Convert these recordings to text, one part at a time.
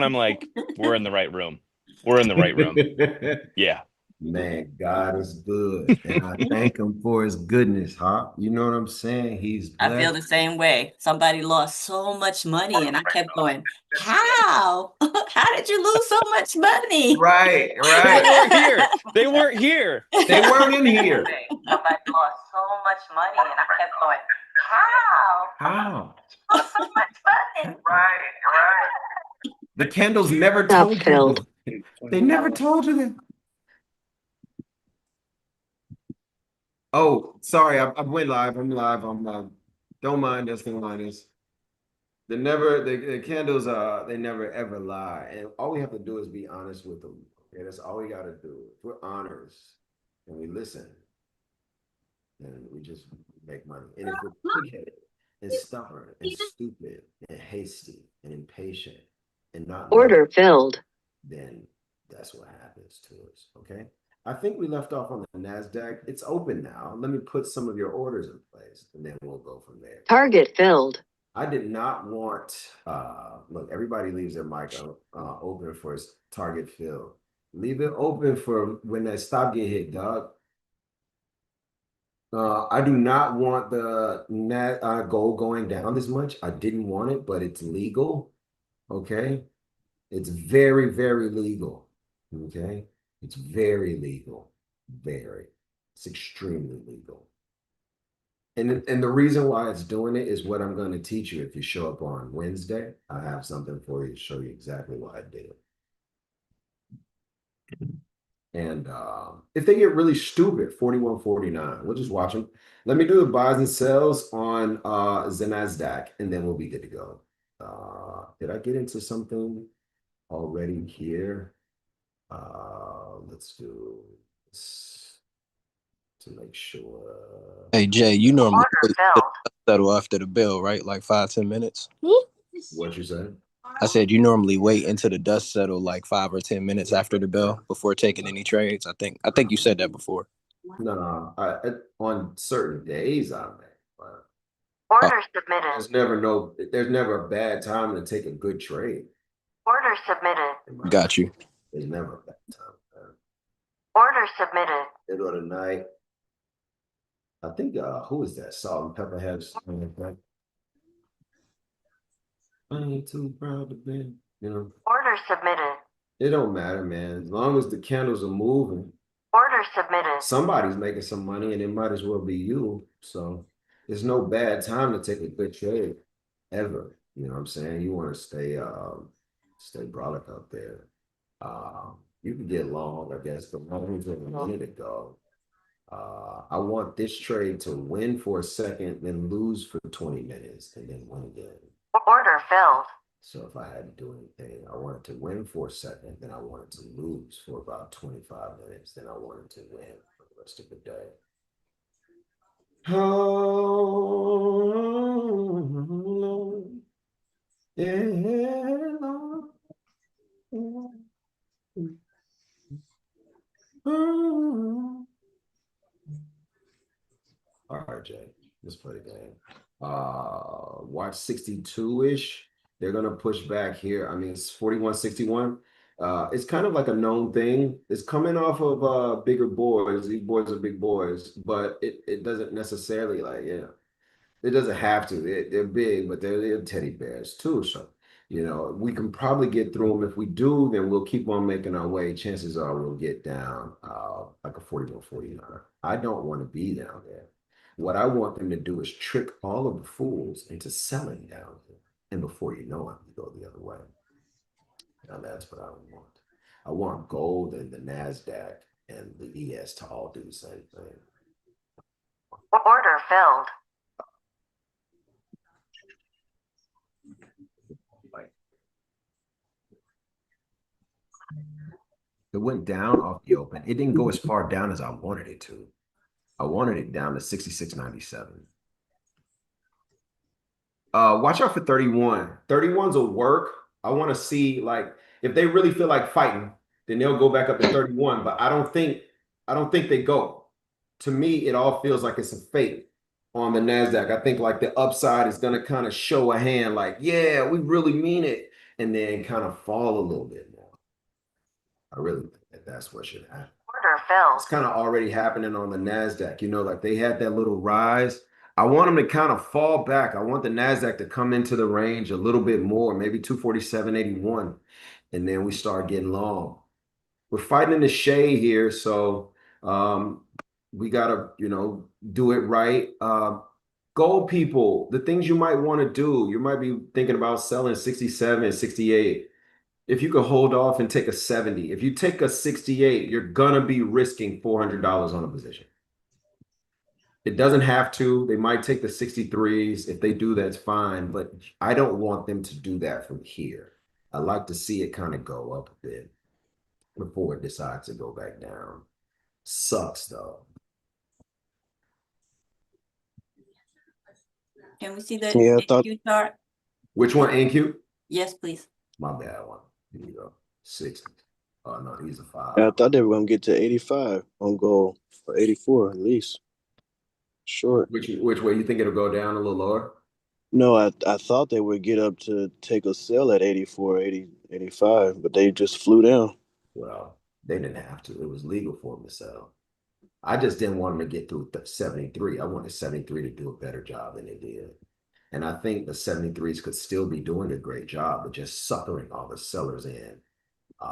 I'm like, we're in the right room. We're in the right room. Yeah. Man, God is good. And I thank him for his goodness, huh? You know what I'm saying? He's I feel blessed. the same way. Somebody lost so much money, and I kept going, how? How did you lose so much money? Right, They right. weren't here. They weren't here. They weren't in here. Somebody lost so much money, and I kept going, how? How? Lost so much money. Right, right. The candles never told you this. They never told you that. Oh, sorry, I went live. I'm live. I'm don't mind us, don't mind us. The candles they never ever lie. And all we have to do is be honest with them. Okay, that's all we gotta do. If we're honest and we listen, then we just make money. And if we're pig-headed and stubborn and stupid and hasty and impatient and not loving, Order filled. then that's what happens to us. Okay. I think we left off on the NASDAQ. It's open now. Let me put some of your orders in place and then we'll go from there. Target filled. I did not want, look, everybody leaves their mic open for target fill. Leave it open for when that stop get hit, dog. I do not want the net gold going down this much. I didn't want it, but it's legal. Okay. It's very, very legal. Okay. It's very legal. Very. It's extremely legal. And the reason why it's doing it is what I'm going to teach you if you show up on Wednesday. I have something for you to show you exactly why I did it. And if they get really stupid, 41.49, we'll just watch them. Let me do the buys and sells on the NASDAQ, and then we'll be good to go. Did I get into something already here? Let's do this to make sure. Hey Jay, you normally settle after the bell, right? Like 5-10 minutes. What you said? I said you normally wait until the dust settle like 5 or 10 minutes after the bell before taking any trades. I think you said that before. No, on certain days I may, but Order submitted. there's never a bad time to take a good trade. Order submitted. Got you. There's never a bad time. Order submitted. Middle of the night. I think who is that? Salt and pepper has I ain't too proud to be, you know. Order submitted. It don't matter, man. As long as the candles are moving, Order submitted. somebody's making some money and it might as well be you. So there's no bad time to take a good trade ever. You know what I'm saying? You want to stay brolic out there. You can get long, I guess, but not even a minute ago. I want this trade to win for a second, then lose for 20 minutes, and then win again. Order filled. So if I had to do anything, I wanted to win for a second, then I wanted to lose for about 25 minutes, then I wanted to win for the rest of the day. Oh, Lord. Yeah, Lord. Oh. All right, Jay, let's play the game. Watch 62-ish. They're gonna push back here. I mean, it's 41.61. It's kind of like a known thing. It's coming off of bigger boys. These boys are big boys, but it doesn't necessarily like, it doesn't have to. They're big, but they're teddy bears too. So, we can probably get through them. If we do, then we'll keep on making our way. Chances are we'll get down like a 41.49. I don't want to be down there. What I want them to do is trick all of the fools into selling down here. And before you know it, you go the other way. Now that's what I want. I want gold and the NASDAQ and the ES to all do the same thing. Order filled. It went down off the open. It didn't go as far down as I wanted it to. I wanted it down to 66.97. Watch out for 31. 31s will work. I want to see, like, if they really feel like fighting, then they'll go back up to 31. But I don't think they go. To me, it all feels like it's a fake on the NASDAQ. I think like the upside is gonna kind of show a hand, like, yeah, we really mean it. and then kind of fall a little bit more. I really think that that's what should happen. Order filled. It's kind of already happening on the NASDAQ. You know, like they had that little rise. I want them to kind of fall back. I want the NASDAQ to come into the range a little bit more, maybe 247.81. And then we start getting long. We're fighting in the shade here. So we got to, you know, do it right. Gold people, the things you might want to do, you might be thinking about selling 67 and 68. If you could hold off and take a 70, if you take a 68, you're gonna be risking $400 on a position. It doesn't have to. They might take the 63s. If they do, that's fine. But I don't want them to do that from here. I like to see it kind of go up a bit before it decides to go back down. Sucks though. Can we see the Yeah, I thought- NQ chart? Which one, NQ? Yes, please. My bad one. Here you go. 6. Oh no, he's a 5. I thought they were gonna get to 85 on goal for 84 at least. Short. Which way you think it'll go down a little lower? No, I thought they would get up to take a sell at 84, 80, 85, but they just flew down. Well, they didn't have to. It was legal for them to sell. I just didn't want them to get through 73. I wanted 73 to do a better job than they did. And I think the 73s could still be doing a great job, but just suckering all the sellers in,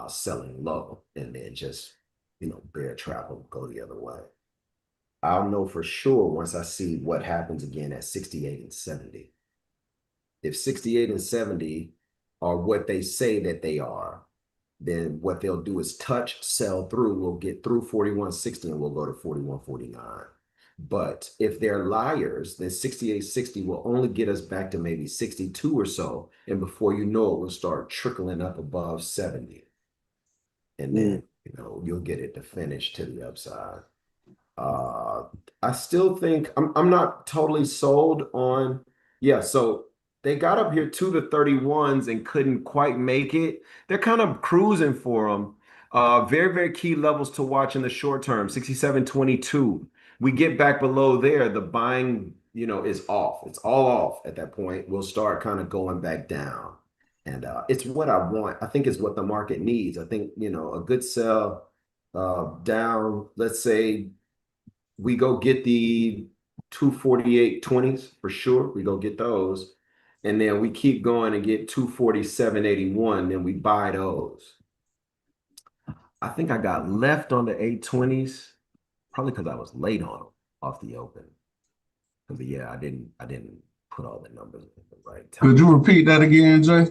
selling low, and then just, you know, bear trap them, go the other way. I'll know for sure once I see what happens again at 68 and 70. If 68 and 70 are what they say that they are, then what they'll do is touch, sell through. We'll get through 41.60 and we'll go to 41.49. But if they're liars, then 68.60 will only get us back to maybe 62 or so. And before you know it, we'll start trickling up above 70. And then, you know, you'll get it to finish to the upside. I still think I'm not totally sold on, yeah, so they got up here 2 to 31s and couldn't quite make it. They're kind of cruising for them. Very, very key levels to watch in the short term, 67.22. We get back below there, the buying, you know, is off. It's all off at that point. We'll start kind of going back down. And it's what I want. I think it's what the market needs. I think, you know, a good sell down, let's say we go get the 248.20s for sure. We go get those. And then we keep going and get 247.81. Then we buy those. I think I got left on the 820s, probably because I was late on them off the open. Because yeah, I didn't put all the numbers at the right time. Could you repeat that again, Jay?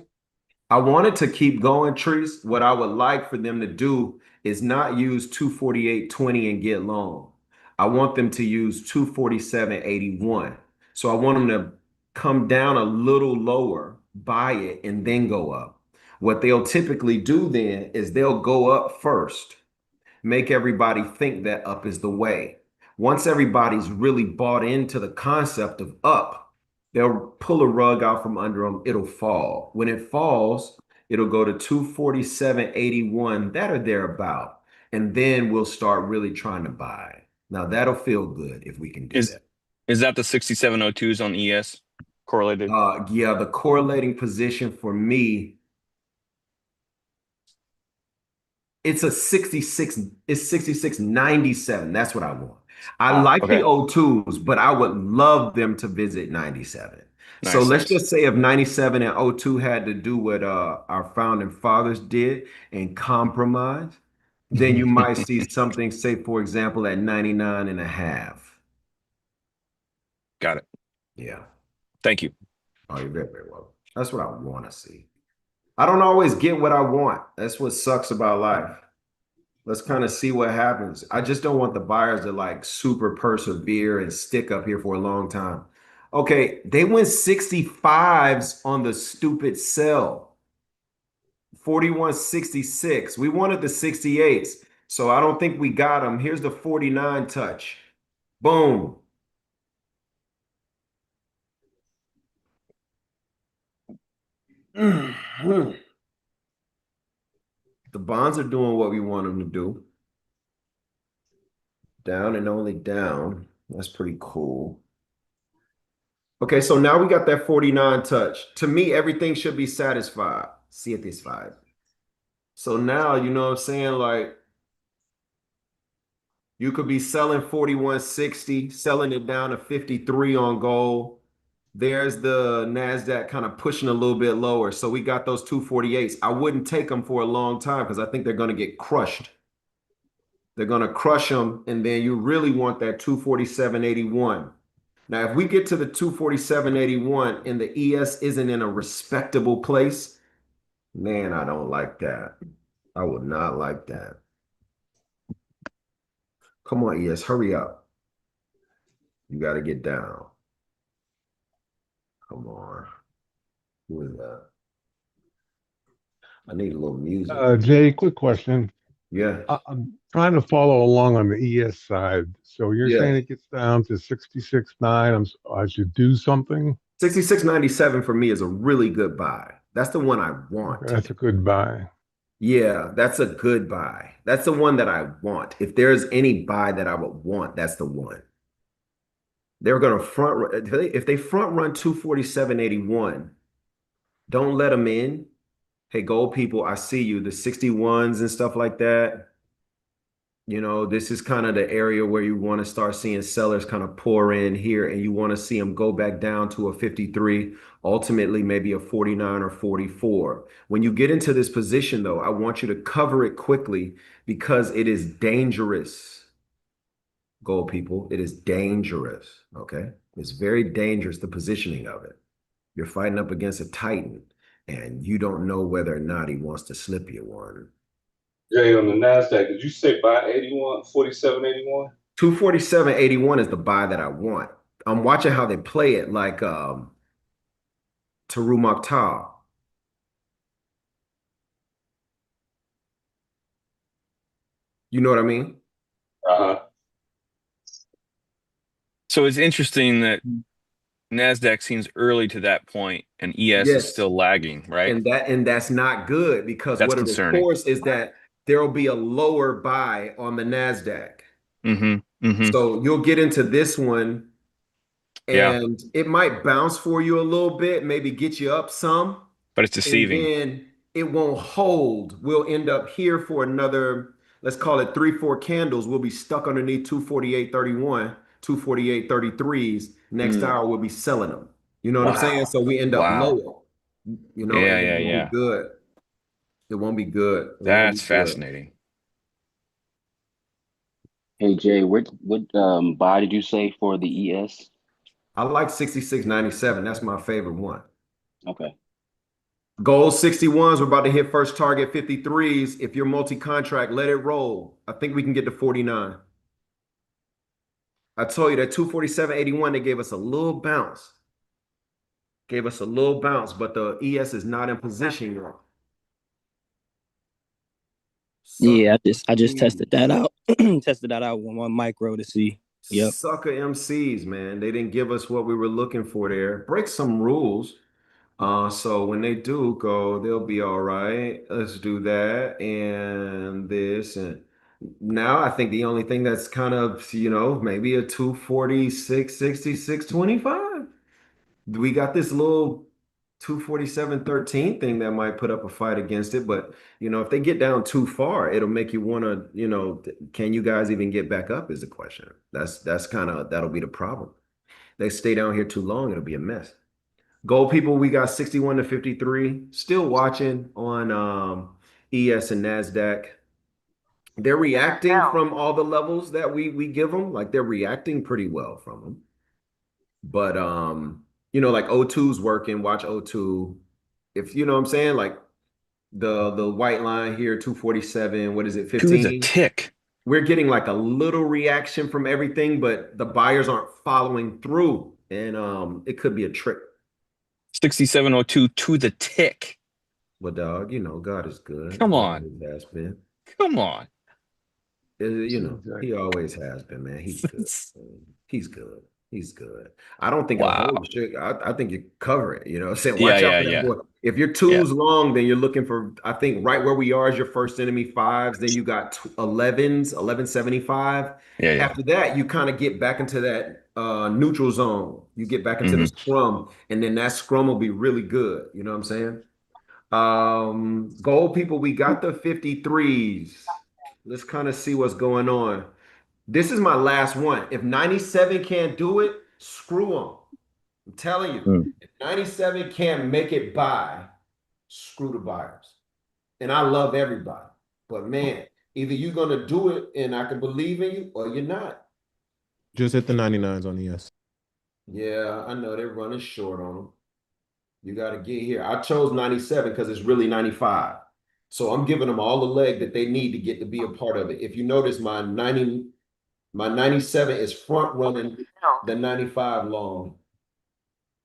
I wanted to keep going, Trees. What I would like for them to do is not use 248.20 and get long. I want them to use 247.81. So I want them to come down a little lower, buy it, and then go up. What they'll typically do then is they'll go up first, make everybody think that up is the way. Once everybody's really bought into the concept of up, they'll pull a rug out from under them. It'll fall. When it falls, it'll go to 247.81, that or thereabout. And then we'll start really trying to buy. Now that'll feel good if we can do that. Is that the 6702s on ES correlated? Yeah, the correlating position for me, it's a 66, it's 66.97. That's what I want. I like okay. the O2s, but I would love them to visit 97. Nice, so let's nice. just say if 97 and O2 had to do what our founding fathers did and compromise, then you might see something, say, for example, at 99.5. Got it. Yeah. Thank you. Oh, you're very, very welcome. That's what I want to see. I don't always get what I want. That's what sucks about life. Let's kind of see what happens. I just don't want the buyers to like super persevere and stick up here for a long time. Okay, they went 65s on the stupid sell. 41.66. We wanted the 68s. So I don't think we got them. Here's the 49 touch. Boom. The bonds are doing what we want them to do. Down and only down. That's pretty cool. Okay, so now we got that 49 touch. To me, everything should be satisfied. 7.5. So now, you know what I'm saying? Like, you could be selling 41.60, selling it down to 53 on gold. There's the NASDAQ kind of pushing a little bit lower. So we got those 248s. I wouldn't take them for a long time because I think they're going to get crushed. They're going to crush them. And then you really want that 247.81. Now, if we get to the 247.81 and the ES isn't in a respectable place, man, I don't like that. I would not like that. Come on, ES, hurry up. You got to get down. Come on. Who is that? I need a little music. Jay, quick question. Yeah. I'm trying to follow along on the ES side. So you're Yeah. saying it gets down to 66.9. I should do something. 66.97 for me is a really good buy. That's the one I want. That's a good buy. Yeah, that's a good buy. That's the one that I want. If there's any buy that I would want, that's the one. They're going to if they front run 247.81, don't let them in. Hey, gold people, I see you. The 61s and stuff like that. You know, this is kind of the area where you want to start seeing sellers kind of pour in here, and you want to see them go back down to a 53, ultimately maybe a 49 or 44. When you get into this position, though, I want you to cover it quickly because it is dangerous. Gold people, it is dangerous. Okay. It's very dangerous, the positioning of it. You're fighting up against a Titan, and you don't know whether or not he wants to slip you one. Jay, on the NASDAQ, did you say buy 81, 47.81? 247.81 is the buy that I want. I'm watching how they play it like Taru Maktal. You know what I mean? Uh-huh. So it's interesting that NASDAQ seems early to that point and ES is Yes. still lagging, right? And that's not good because That's what it'll concerning. force is that there'll be a lower buy on the NASDAQ. So you'll get into this one Yeah, and it might bounce for you a little bit, maybe get you up some, but it's and deceiving. then it won't hold. We'll end up here for another, let's call it 3-4 candles. We'll be stuck underneath 248.31, 248.33s. Next hour, we'll be selling them. You know what I'm saying? Wow. So we end up Wow. lower. You know, Yeah, and it won't yeah. be good. It won't be good. It won't That's be good. fascinating. Hey Jay, what buy did you say for the ES? I like 66.97. That's my favorite one. Okay. Gold 61s, we're about to hit first target 53s. If you're multi-contract, let it roll. I think we can get to 49. I told you that 247.81, they gave us a little bounce. Gave us a little bounce, but the ES is not in position yet. Yeah, I just tested that out. Tested that out with one micro to see. Yep. Sucker MCs, man. They didn't give us what we were looking for there. Break some rules. So when they do go, they'll be all right. Let's do that and this. And now I think the only thing that's kind of, you know, maybe a 246, 66, 25. We got this little 247.13 thing that might put up a fight against it. But, you know, if they get down too far, it'll make you want to, you know, can you guys even get back up is the question. That's kind of, that'll be the problem. They stay down here too long, it'll be a mess. Gold people, we got 61 to 53. Still watching on ES and NASDAQ. They're reacting from all the levels that we give them. Like they're reacting pretty well from them. But you know, like O2's working. Watch O2. If you know what I'm saying, like the white line here, 247. What is it? 15. Two is a tick. We're getting like a little reaction from everything, but the buyers aren't following through, and it could be a trick. 6702 to the tick. Well, dog, you know, God is good. Come He on. always has been. Come on. You know, he always has been, man. He's good. He's good. He's good. I don't think Wow. a hold should. I think you cover it. You know, say Yeah, watch out yeah, for that yeah. boy. If your two's long, then you're looking for. I think right where we are is your first enemy fives. Then you got 11s, 1175. Yeah, yeah. After that, you kind of get back into that neutral zone. You get back into the scrum, and then that scrum will be really good. You know what I'm saying? Gold people, we got the 53s. Let's kind of see what's going on. This is my last one. If 97 can't do it, screw them. I'm telling you, Mm. if 97 can't make it by, screw the buyers. And I love everybody. But man, either you're gonna do it and I can believe in you or you're not. Just hit the 99s on ES. Yeah, I know they're running short on them. You got to get here. I chose 97 because it's really 95. So I'm giving them all the leg that they need to get to be a part of it. If you notice, my 97 is front running the 95 long.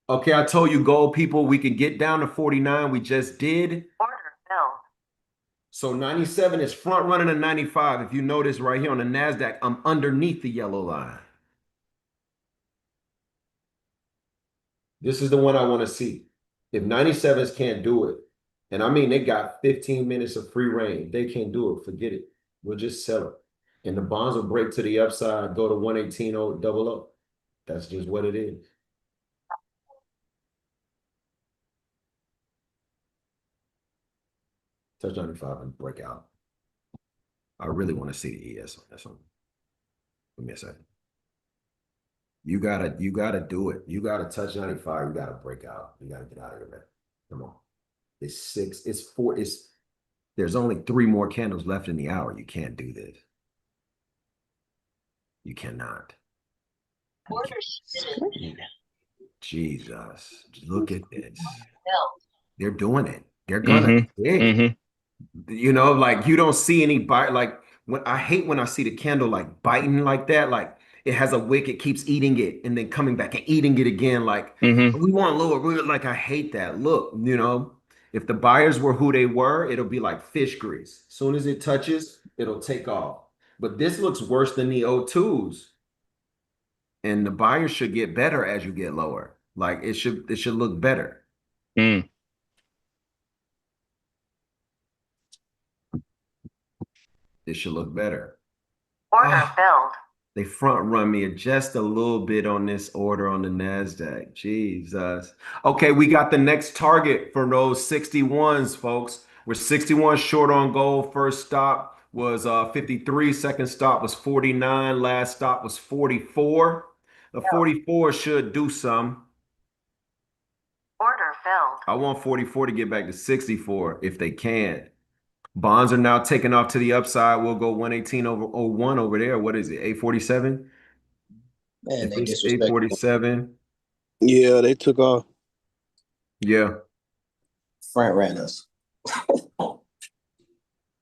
Okay, I told you, gold people, we could get down to 49. We just did. Order filled. So 97 is front running a 95. If you notice right here on the NASDAQ, I'm underneath the yellow line. This is the one I want to see. If 97s can't do it, and I mean, they got 15 minutes of free reign. They can't do it. Forget it. We'll just sell it. And the bonds will break to the upside, go to 118 double up. That's just what it is. Touch 95 and break out. I really want to see the ES on this one. Give me a second. You gotta do it. You gotta touch 95. You gotta break out. You gotta get out of here, man. Come on. It's 6, it's 4, there's only 3 more candles left in the hour. You can't do this. You cannot. Jesus, look at this. They're doing it. They're gonna dig. You know, like you don't see any bite. Like when I hate when I see the candle like biting like that. Like it has a wick, it keeps eating it and then coming back and eating it again. Like we want lower. Like I hate that. Look, you know, if the buyers were who they were, it'll be like fish grease. As soon as it touches, it'll take off. But this looks worse than the O2s. And the buyers should get better as you get lower. Like it should look better. Mm. It should look better. Order filled. They front run me just a little bit on this order on the NASDAQ. Jesus. Okay, we got the next target for those 61s, folks. We're 61 short on gold. First stop was 53. Second stop was 49. Last stop was 44. The 44 should do some. Order filled. I want 44 to get back to 64 if they can. Bonds are now taking off to the upside. We'll go 118 over 01 over there. What is it? 847? Man, they It's disrespectful. 847. Yeah, they took off. Yeah. Front ran us.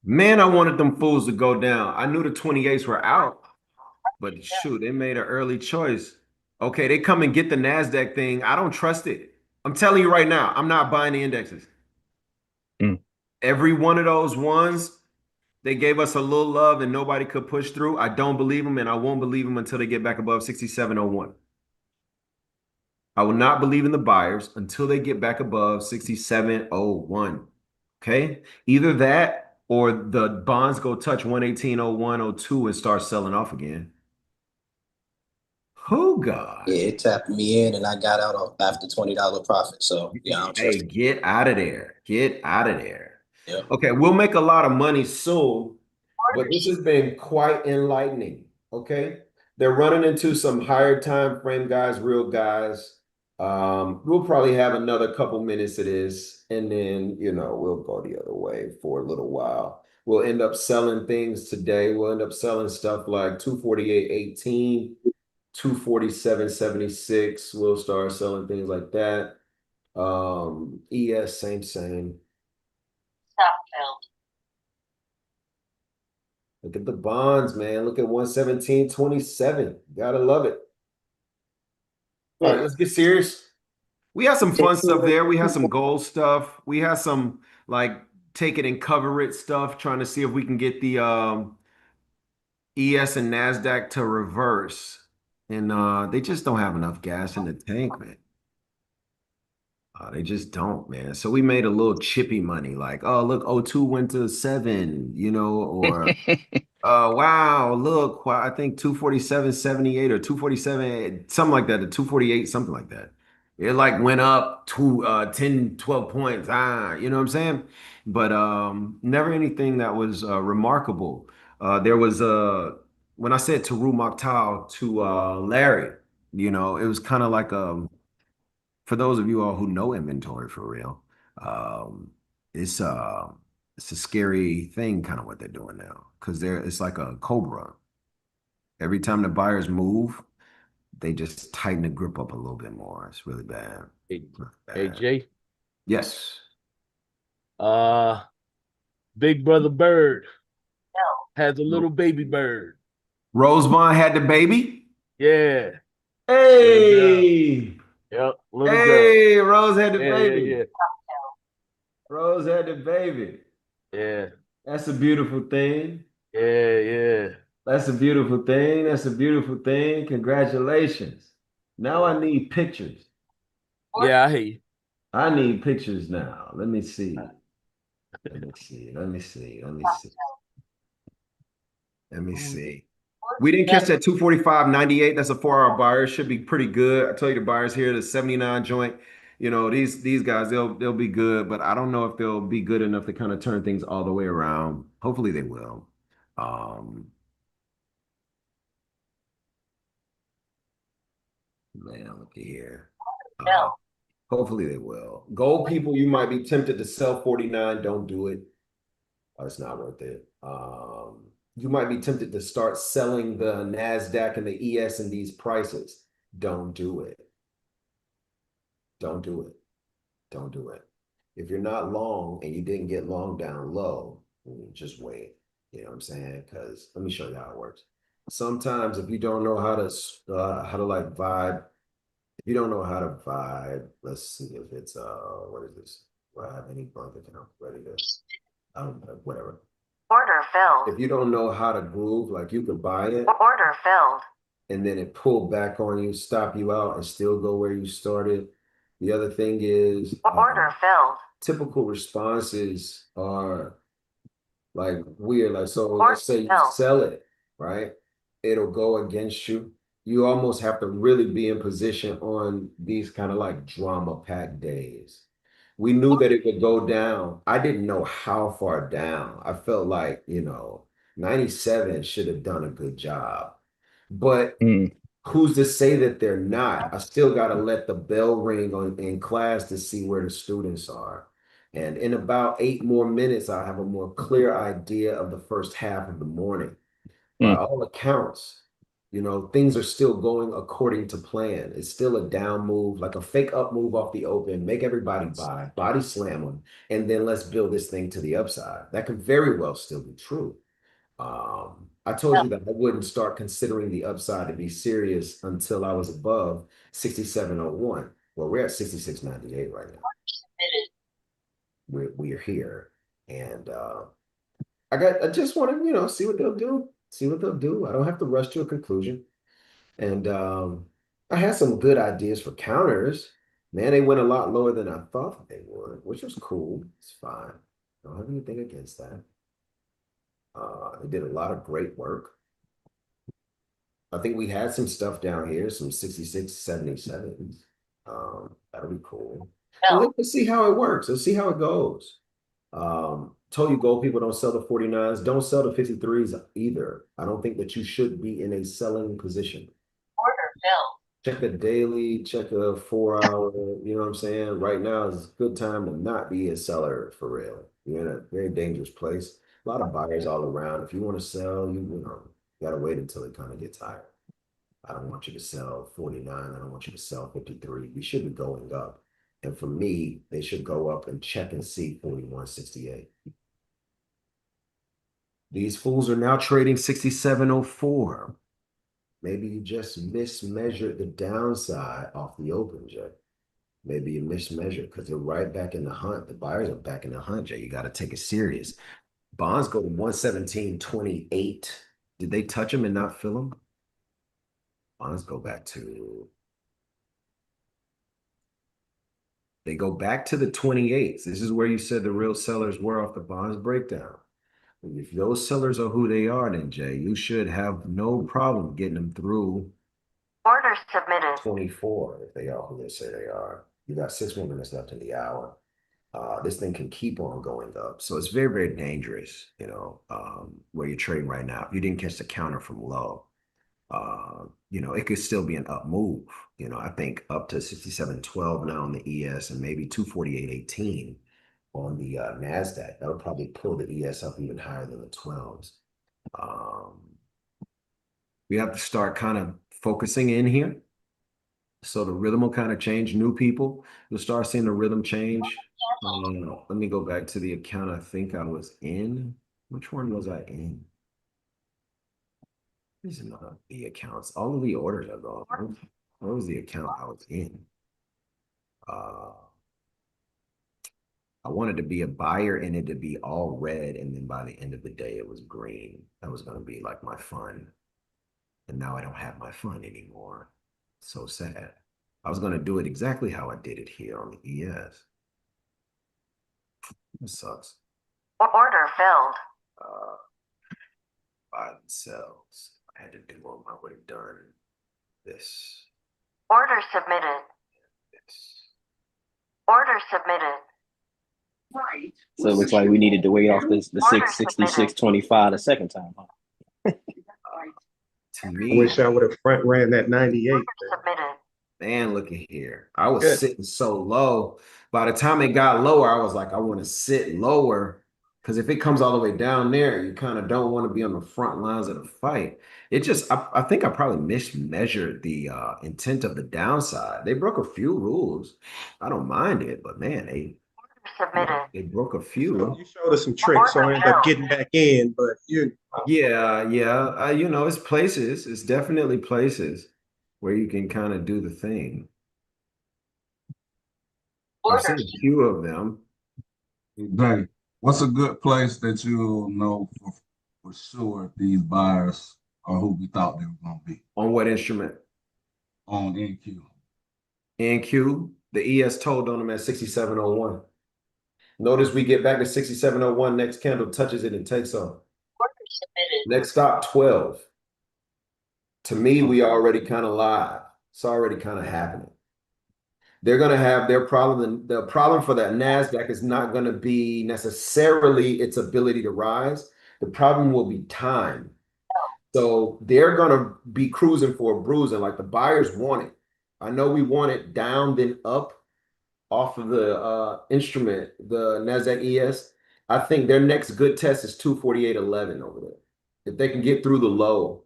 Man, I wanted them fools to go down. I knew the 28s were out, but shoot, they made an early choice. Okay, they come and get the NASDAQ thing. I don't trust it. I'm telling you right now, I'm not buying the indexes. Every one of those ones, they gave us a little love and nobody could push through. I don't believe them, and I won't believe them until they get back above 6701. I will not believe in the buyers until they get back above 6701. Okay? Either that or the bonds go touch 118.01, 02 and start selling off again. Oh, God. Yeah, it tapped me in and I got out after $20 profit. So, yeah, I don't trust Hey, it. get out of there. Get out of there. Yeah. Okay, we'll make a lot of money soon, but this has been quite enlightening. Okay, they're running into some higher time frame guys, real guys. We'll probably have another couple minutes of this, and then we'll go the other way for a little while. We'll end up selling things today. We'll end up selling stuff like 248.18, 247.76. We'll start selling things like that. ES, same. Stop filled. Look at the bonds, man. Look at 117.27. Gotta love it. All right, let's get serious. We have some fun stuff there. We have some gold stuff. We have some like take it and cover it stuff, trying to see if we can get the ES and NASDAQ to reverse. And they just don't have enough gas in the tank, man. They just don't, man. So we made a little chippy money, like, oh, look, O2 went to 7, or wow, look, I think 247.78 or 247, something like that, to 248, something like that. It like went up to 10, 12 points. You know what I'm saying? But never anything that was remarkable. There was when I said Teru Maktal to Larry, you know, it was kind of like for those of you all who know inventory for real, um, it's uh it's a scary thing kind of what they're doing now because it's like a cobra. Every time the buyers move, they just tighten the grip up a little bit more. It's really bad. Hey, Really hey bad. Jay, Yes. uh, Big Brother Bird Bill. has a little baby bird. Rose Vaughn had the baby. Yeah, little girl. Hey, Yep, little girl. hey, Rose had the Yeah, yeah, baby. yeah, Rose had the baby. yeah, That's a beautiful thing. yeah, yeah, That's a beautiful thing. That's a beautiful thing. Congratulations. Now yeah. I need pictures. Yeah, I hear you. I need pictures now. Let me see. Let me see. Let me see. Let me see. Let me see. We didn't catch that 245.98. That's a 4-hour buyer. Should be pretty good. I tell you the buyers here, the 79 joint. You know, these guys, they'll be good, but I don't know if they'll be good enough to kind of turn things all the way around. Hopefully they will. Man, look at here. Bill. Hopefully they will. Gold people, you might be tempted to sell 49. Don't do it. It's not worth it. You might be tempted to start selling the NASDAQ and the ES and these prices. Don't do it. Don't do it. Don't do it. If you're not long and you didn't get long down low, just wait. You know what I'm saying? Because let me show you how it works. Sometimes if you don't know how to like vibe, if you don't know how to vibe, let's see if it's what is this? Do I have any bank account ready to I don't know, whatever. Order filled. If you don't know how to groove, like you could buy it Order filled. and then it pull back on you, stop you out, and still go where you started. The other thing is Order filled. typical responses are like weird. Like, so Or let's say you no. sell it, right? It'll go against you. You almost have to really be in position on these kind of like drama packed days. We knew that it would go down. I didn't know how far down. I felt like, 97 should have done a good job. But Mm. who's to say that they're not? I still got to let the bell ring in class to see where the students are. And in about 8 more minutes, I'll have a more clear idea of the first half of the morning. By Mm. all accounts, things are still going according to plan. It's still a down move, like a fake up move off the open, make everybody buy, body slam them, and then let's build this thing to the upside. That could very well still be true. I told you that I wouldn't start considering the upside to be serious until I was above 67.01. Well, we're at 66.98 right now. We're here. And I just want to, see what they'll do. See what they'll do. I don't have to rush to a conclusion. And I had some good ideas for counters. Man, they went a lot lower than I thought they would, which was cool. It's fine. I don't have anything against that. They did a lot of great work. I think we had some stuff down here, some 66, 77s. That'll be cool. And let's see how it works. Let's see how it goes. Told you gold people don't sell the 49s. Don't sell the 53s either. I don't think that you should be in a selling position. Order filled. Check the daily, check a 4-hour, you know what I'm saying? Right now is a good time to not be a seller for real. You're in a very dangerous place. A lot of buyers all around. If you want to sell, you gotta wait until it kind of gets higher. I don't want you to sell 49. I don't want you to sell 53. We should be going up. And for me, they should go up and check and see 41.68. These fools are now trading 67.04. Maybe you just mismeasured the downside off the open, Jay. Maybe you mismeasured because they're right back in the hunt. The buyers are back in the hunt, Jay. You got to take it serious. Bonds go to 117.28. Did they touch them and not fill them? Bonds go back to They go back to the 28s. This is where you said the real sellers were off the bonds breakdown. If those sellers are who they are, then Jay, you should have no problem getting them through Order submitted. 24, if they are who they say they are. You got 6 more minutes left in the hour. This thing can keep on going up. So it's very, very dangerous, where you're trading right now. If you didn't catch the counter from low, it could still be an up move. I think up to 67.12 now on the ES and maybe 248.18 on the NASDAQ. That'll probably pull the ES up even higher than the 12s. We have to start kind of focusing in here. So the rhythm will kind of change. New people, you'll start seeing the rhythm change. Let me go back to the account I think I was in. Which one was I in? These are not the accounts. All of the orders are gone. What was the account I was in? I wanted to be a buyer and it to be all red, and then by the end of the day, it was green. That was going to be like my fun. And now I don't have my fun anymore. So sad. I was going to do it exactly how I did it here on the ES. It sucks. Order filled. Buy and sells. I had to do them. I would have done this. Order submitted. This. Order submitted. So it looks like we needed to wait off the 666.25 the second time. Huh? To I me, wish I would have front ran that 98. Order submitted. man, look at here. I was Good. sitting so low. By the time it got lower, I was like, I want to sit lower. Because if it comes all the way down there, you kind of don't want to be on the front lines of the fight. It just, I think I probably mismeasured the intent of the downside. They broke a few rules. I don't mind it, but man, Order submitted. they broke a few. You showed us some tricks, so I ended up getting back in, but Yeah. It's places. It's definitely places where you can kind of do the thing. I've seen a few of them. Dave, what's a good place that you'll know for sure if these buyers are who we thought they were going to be? On what instrument? On NQ. NQ, the ES told on them at 67.01. Notice we get back to 67.01, next candle touches it and takes off. Order submitted. Next stop, 12. To me, we already kind of live. It's already kind of happening. They're going to have their problem. The problem for that NASDAQ is not going to be necessarily its ability to rise. The problem will be time. So they're going to be cruising for a bruising, like the buyers want it. I know we want it down, then up off of the instrument, the NASDAQ ES. I think their next good test is 248.11 over there. If they can get through the low,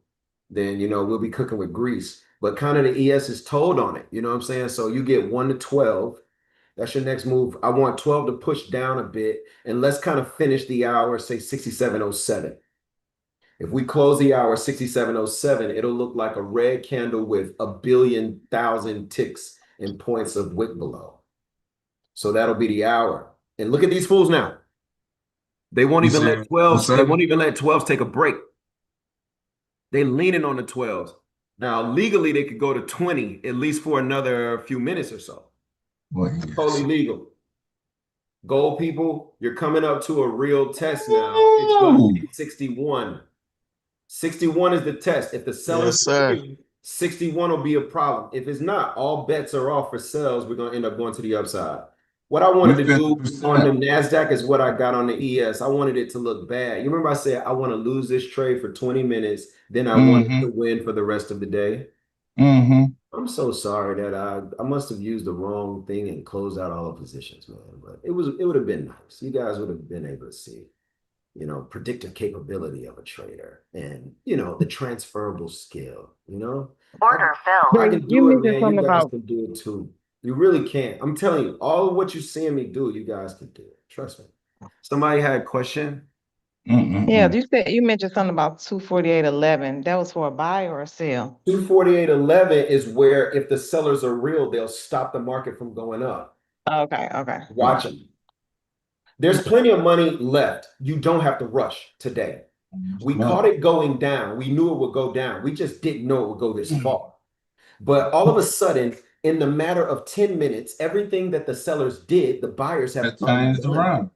then, we'll be cooking with grease. But kind of the ES is told on it. You know what I'm saying? So you get 1 to 12. That's your next move. I want 12 to push down a bit. And let's kind of finish the hour, say 67.07. If we close the hour 67.07, it'll look like a red candle with 1,000,000,000 ticks and points of wick below. So that'll be the hour. And look at these fools now. They won't even let 12s. They won't even let 12s take a break. They're leaning on the 12s. Now, legally, they could go to 20, at least for another few minutes or so. Totally legal. Gold people, you're coming up to a real test now. It's going to be 61. 61 is the test. If the sellers, 61 will be a problem. If it's not, all bets are off for sales. We're going to end up going to the upside. What I wanted to do on the NASDAQ is what I got on the ES. I wanted it to look bad. You remember I said I want to lose this trade for 20 minutes, then I wanted to win for the rest of the day. I'm so sorry that I must have used the wrong thing and closed out all the positions, man. But it would have been nice. You guys would have been able to see, predictive capability of a trader and, the transferable skill, Order filled. I can do it, man. You guys can do it too. You really can. I'm telling you, all of what you're seeing me do, you guys can do it. Trust me. Somebody had a question? Yeah, you mentioned something about 248.11. That was for a buy or a sell? 248.11 is where if the sellers are real, they'll stop the market from going up. Okay. Watch them. There's plenty of money left. You don't have to rush today. We caught it going down. We knew it would go down. We just didn't know it would go this far. But all of a sudden, in the matter of 10 minutes, everything that the sellers did, the buyers have changed around.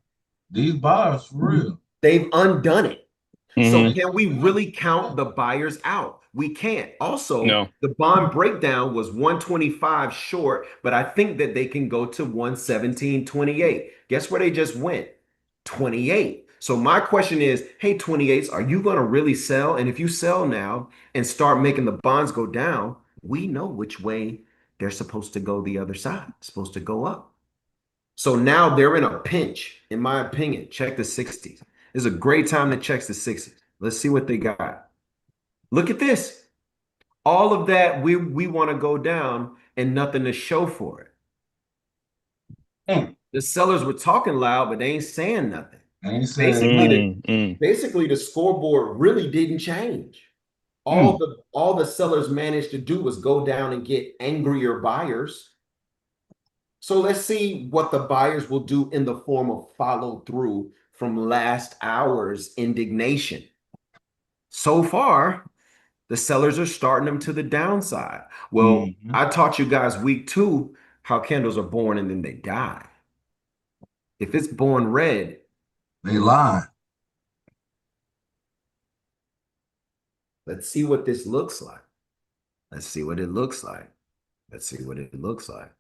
These buyers, for real. They've undone it. So can we really count the buyers out? We can't. Also, No. the bond breakdown was 125 short, but I think that they can go to 117.28. Guess where they just went? 28. So my question is, hey, 28s, are you going to really sell? And if you sell now and start making the bonds go down, we know which way they're supposed to go the other side, supposed to go up. So now they're in a pinch, in my opinion. Check the 60s. It's a great time to check the 60s. Let's see what they got. Look at this. All of that we want to go down and nothing to show for it. The sellers were talking loud, but they ain't saying nothing. Ain't saying nothing. Basically, the scoreboard really didn't change. All the sellers managed to do was go down and get angrier buyers. So let's see what the buyers will do in the form of follow through from last hour's indignation. So far, the sellers are starting them to the downside. Well, I taught you guys week 2 how candles are born and then they die. If it's born red, they lie. Let's see what this looks like. Let's see what it looks like. Let's see what it looks like.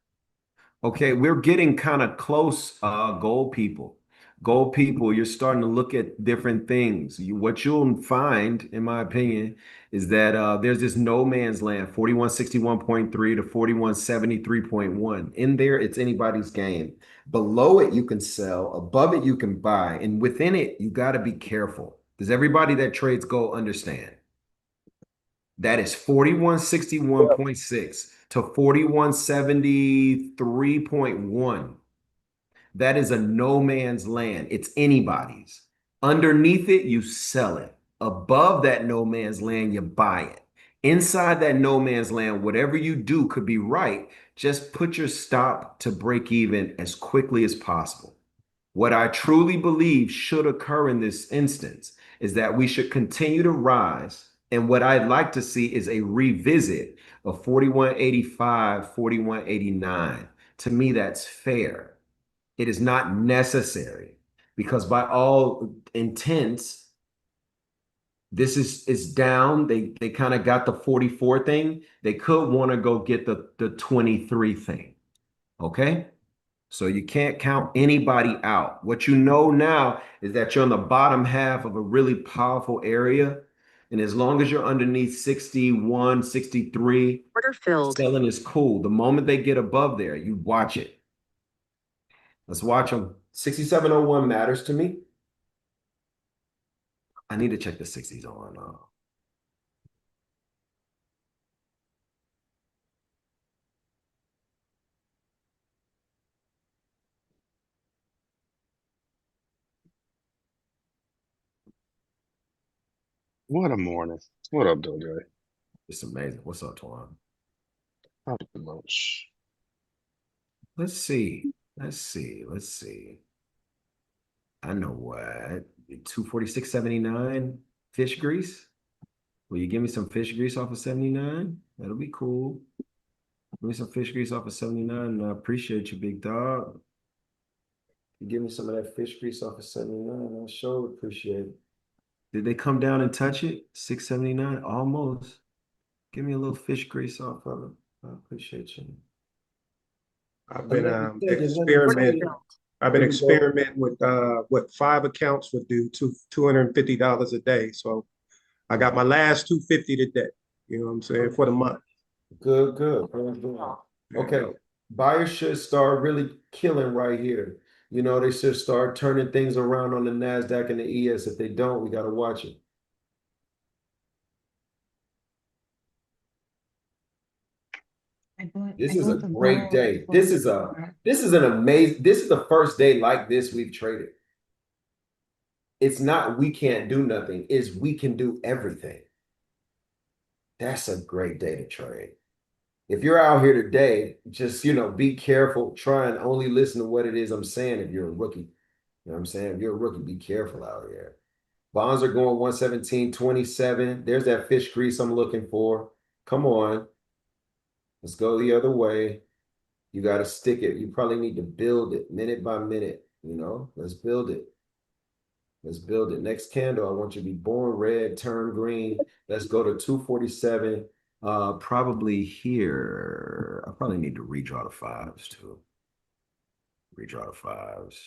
Okay, we're getting kind of close, gold people. Gold people, you're starting to look at different things. What you'll find, in my opinion, is that there's this no man's land, 4161.3 to 4173.1. In there, it's anybody's game. Below it, you can sell. Above it, you can buy. And within it, you got to be careful. Does everybody that trades gold understand? That is 4161.6 to 4173.1. That is a no man's land. It's anybody's. Underneath it, you sell it. Above that no man's land, you buy it. Inside that no man's land, whatever you do could be right. Just put your stop to break even as quickly as possible. What I truly believe should occur in this instance is that we should continue to rise. And what I'd like to see is a revisit of 4185, 4189. To me, that's fair. It is not necessary because by all intents, this is down. They kind of got the 44 thing. They could want to go get the 23 thing. Okay? So you can't count anybody out. What you know now is that you're on the bottom half of a really powerful area. And as long as you're underneath 61, 63, Order filled. selling is cool. The moment they get above there, you watch it. Let's watch them. 6701 matters to me. I need to check the 60s on. What a morning. What up, Dojo? It's amazing. What's up, Twan? Not much. Let's see. Let's see. Let's see. I know what. 246.79 fish grease. Will you give me some fish grease off of 79? That'll be cool. Give me some fish grease off of 79, and I appreciate you, big dog. You give me some of that fish grease off of 79, I sure appreciate it. Did they come down and touch it? 679? Almost. Give me a little fish grease off of it. I appreciate you. I've been experimenting with what 5 accounts would do, $250 a day. So I got my last 250 today. You know what I'm saying? For the month. Good, good. Okay. Buyers should start really killing right here. You know, they should start turning things around on the NASDAQ and the ES. If they don't, we got to watch it. This is a great day. This is an amazing, this is the first day like this we've traded. It's not we can't do nothing, it's we can do everything. That's a great day to trade. If you're out here today, just, be careful. Try and only listen to what it is I'm saying if you're a rookie. You know what I'm saying? If you're a rookie, be careful out here. Bonds are going 117.27. There's that fish grease I'm looking for. Come on. Let's go the other way. You got to stick it. You probably need to build it minute by minute. Let's build it. Let's build it. Next candle, I want you to be born red, turn green. Let's go to 247. Probably here. I probably need to redraw the fives too. Redraw the fives.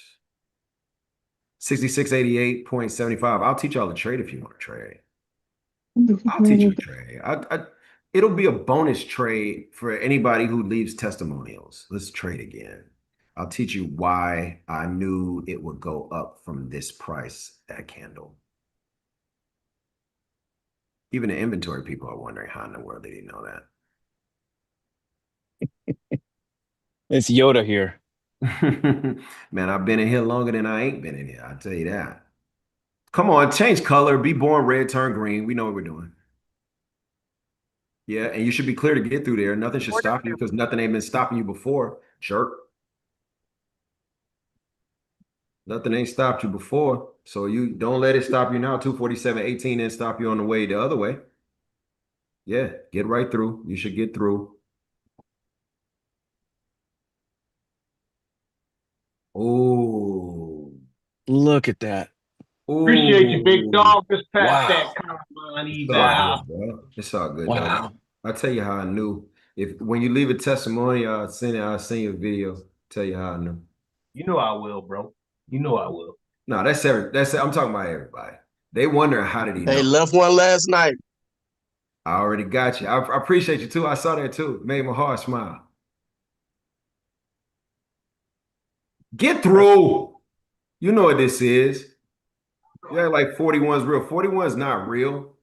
6688.75. I'll teach y'all to trade if you want to trade. I'll teach you to trade. It'll be a bonus trade for anybody who leaves testimonials. Let's trade again. I'll teach you why I knew it would go up from this price, that candle. Even the inventory people are wondering how in the world they didn't know that. It's Yoda here. Man, I've been in here longer than I ain't been in here. I'll tell you that. Come on, change color. Be born red, turn green. We know what we're doing. Yeah, and you should be clear to get through there. Nothing should stop you because nothing ain't been stopping you before, jerk. Nothing ain't stopped you before. So you don't let it stop you now. 247.18 didn't stop you on the way the other way. Yeah, get right through. You should get through. Oh, Look at that. appreciate you, big dog. Just Wow. that combine. It's all good, bro. It's all good, Wow. dog. I'll tell you how I knew. If when you leave a testimony, I'll send you a video. Tell you how I knew. You know I will, bro. You know I will. No, I'm talking about everybody. They wonder how did he know? They left one last night. I already got you. I appreciate you too. I saw that too. Made my heart smile. Get through. You know what this is. Yeah, like 41's real. 41's not real.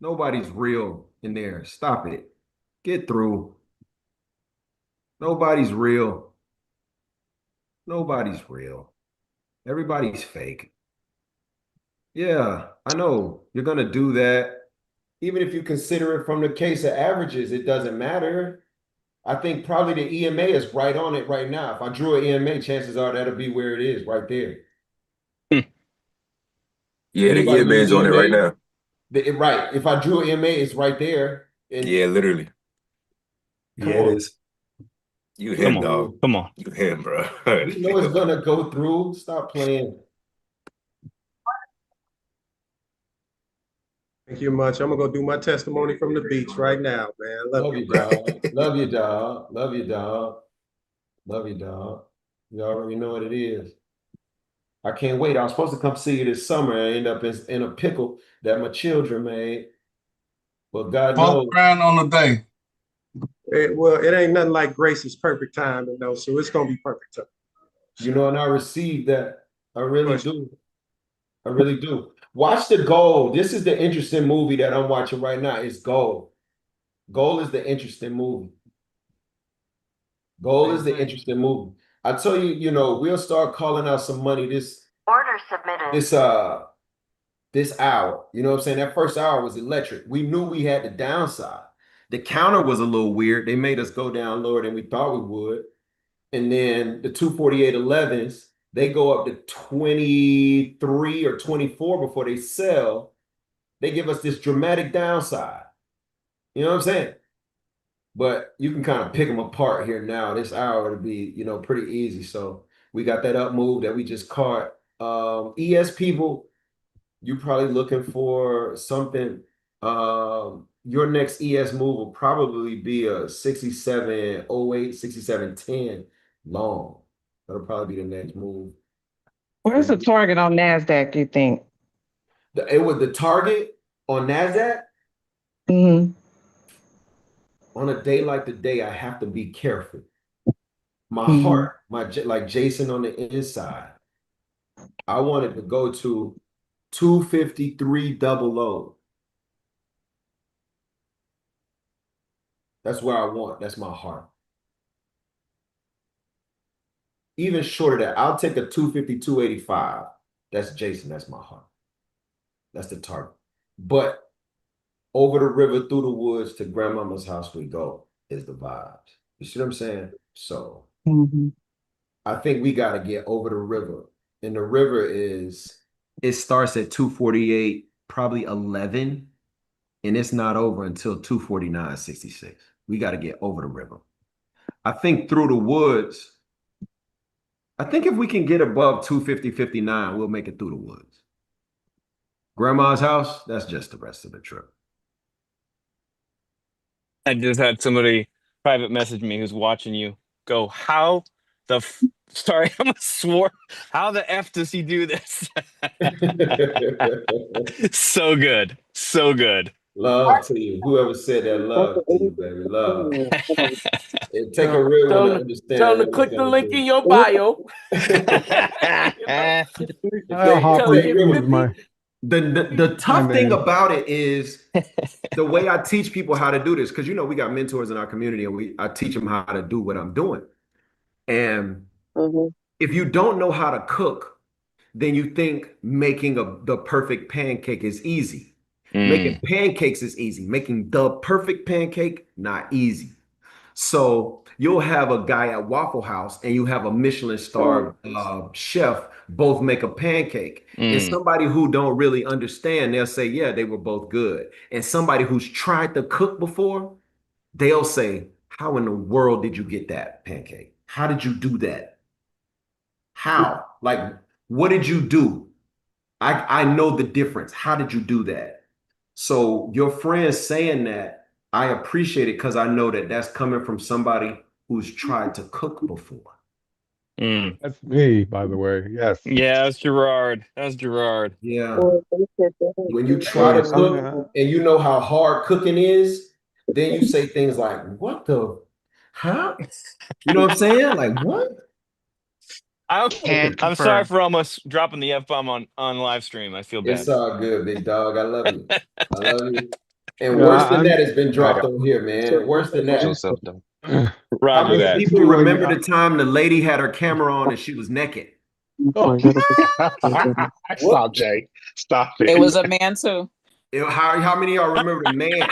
Nobody's real in there. Stop it. Get through. Nobody's real. Nobody's real. Everybody's fake. Yeah, I know. You're going to do that. Even if you consider it from the case of averages, it doesn't matter. I think probably the EMA is right on it right now. If I drew an EMA, chances are that'll be where it is right there. Yeah, the EMA is on it right now. Right. If I drew an EMA, it's right there. And Yeah, literally. Come on. It is. You him, dog. Come on. You him, bro. You know it's gonna go through. Stop playing. Thank you much. I'm gonna go do my testimony from the beach right now, man. Love you, dog. Love you, dog. Love you, dog. Love you, dog. You already know what it is. I can't wait. I was supposed to come see you this summer and end up in a pickle that my children made. But God knows. $4,000 on the day. It ain't nothing like Grace's perfect time, you know, so it's gonna be perfect time. You know, and I received that. I really do. I really do. Watch the Goal. This is the interesting movie that I'm watching right now. It's Goal. Goal is the interesting movie. Goal is the interesting movie. I tell you, you know, we'll start calling out some money this Order submitted. this hour. You know what I'm saying? That first hour was electric. We knew we had the downside. The counter was a little weird. They made us go down lower than we thought we would. And then the 248.11s, they go up to 23 or 24 before they sell. They give us this dramatic downside. You know what I'm saying? But you can kind of pick them apart here now. This hour to be, you know, pretty easy. So we got that up move that we just caught. ES people, you're probably looking for something. Your next ES move will probably be a 67.08, 67.10 long. That'll probably be the next move. Where's the target on NASDAQ, you think? The target on NASDAQ? Mm-hmm. On a day like today, I have to be careful. My heart, like Jason on the inside, I wanted to go to 253.00. That's where I want. That's my heart. Even shorter than that, I'll take a 252.85. That's Jason. That's my heart. That's the target. But over the river, through the woods to grandmama's house we go is the vibes. You see what I'm saying? So I think we got to get over the river. And the river it starts at 248, probably 11. And it's not over until 249.66. We got to get over the river. I think through the woods, I think if we can get above 250.59, we'll make it through the woods. Grandma's house, that's just the rest of the trip. I just had somebody private message me who's watching you go, how the sorry, I almost swore. How the F does he do this? So good. So good. Love to you. Whoever said that, love to you, baby. Love. It take a real one Tell to him, understand tell him to what he's click the trying to link in do. your bio. It Hopper, take a Tell him real this is one. my The my tough thing name. about it is the way I teach people how to do this, because we got mentors in our community and I teach them how to do what I'm doing. And if you don't know how to cook, then you think making the perfect pancake is easy. Making Mm, pancakes is easy. Making the perfect pancake, not easy. So you'll have a guy at Waffle House and you have a Michelin star chef both make a pancake. And mm, somebody who don't really understand, they'll say, yeah, they were both good. And somebody who's tried to cook before, they'll say, how in the world did you get that pancake? How did you do that? How? Like, what did you do? I know the difference. How did you do that? So your friend saying that, I appreciate it because I know that that's coming from somebody who's tried to cook before. mm. That's me, by the way. Yes. Yeah, that's Gerard. That's Gerard. Yeah. When you try Hey, to cook and you know how hard cooking is, then you say things like, what the, huh? You know what I'm saying? Like, what? I'm, Can I'm sorry confirm. for almost dropping the F-bomb on live stream. I feel It's bad. all good, big dog. I love you. I love you. And Yeah, worse than I'm that has been dropped on here, man. Worse than that. How Roger many that. people schooling. remember the time the lady had her camera on and she was naked? Oh, What? Stop, Jay. Stop It it. was a man too. How many of y'all remember the man?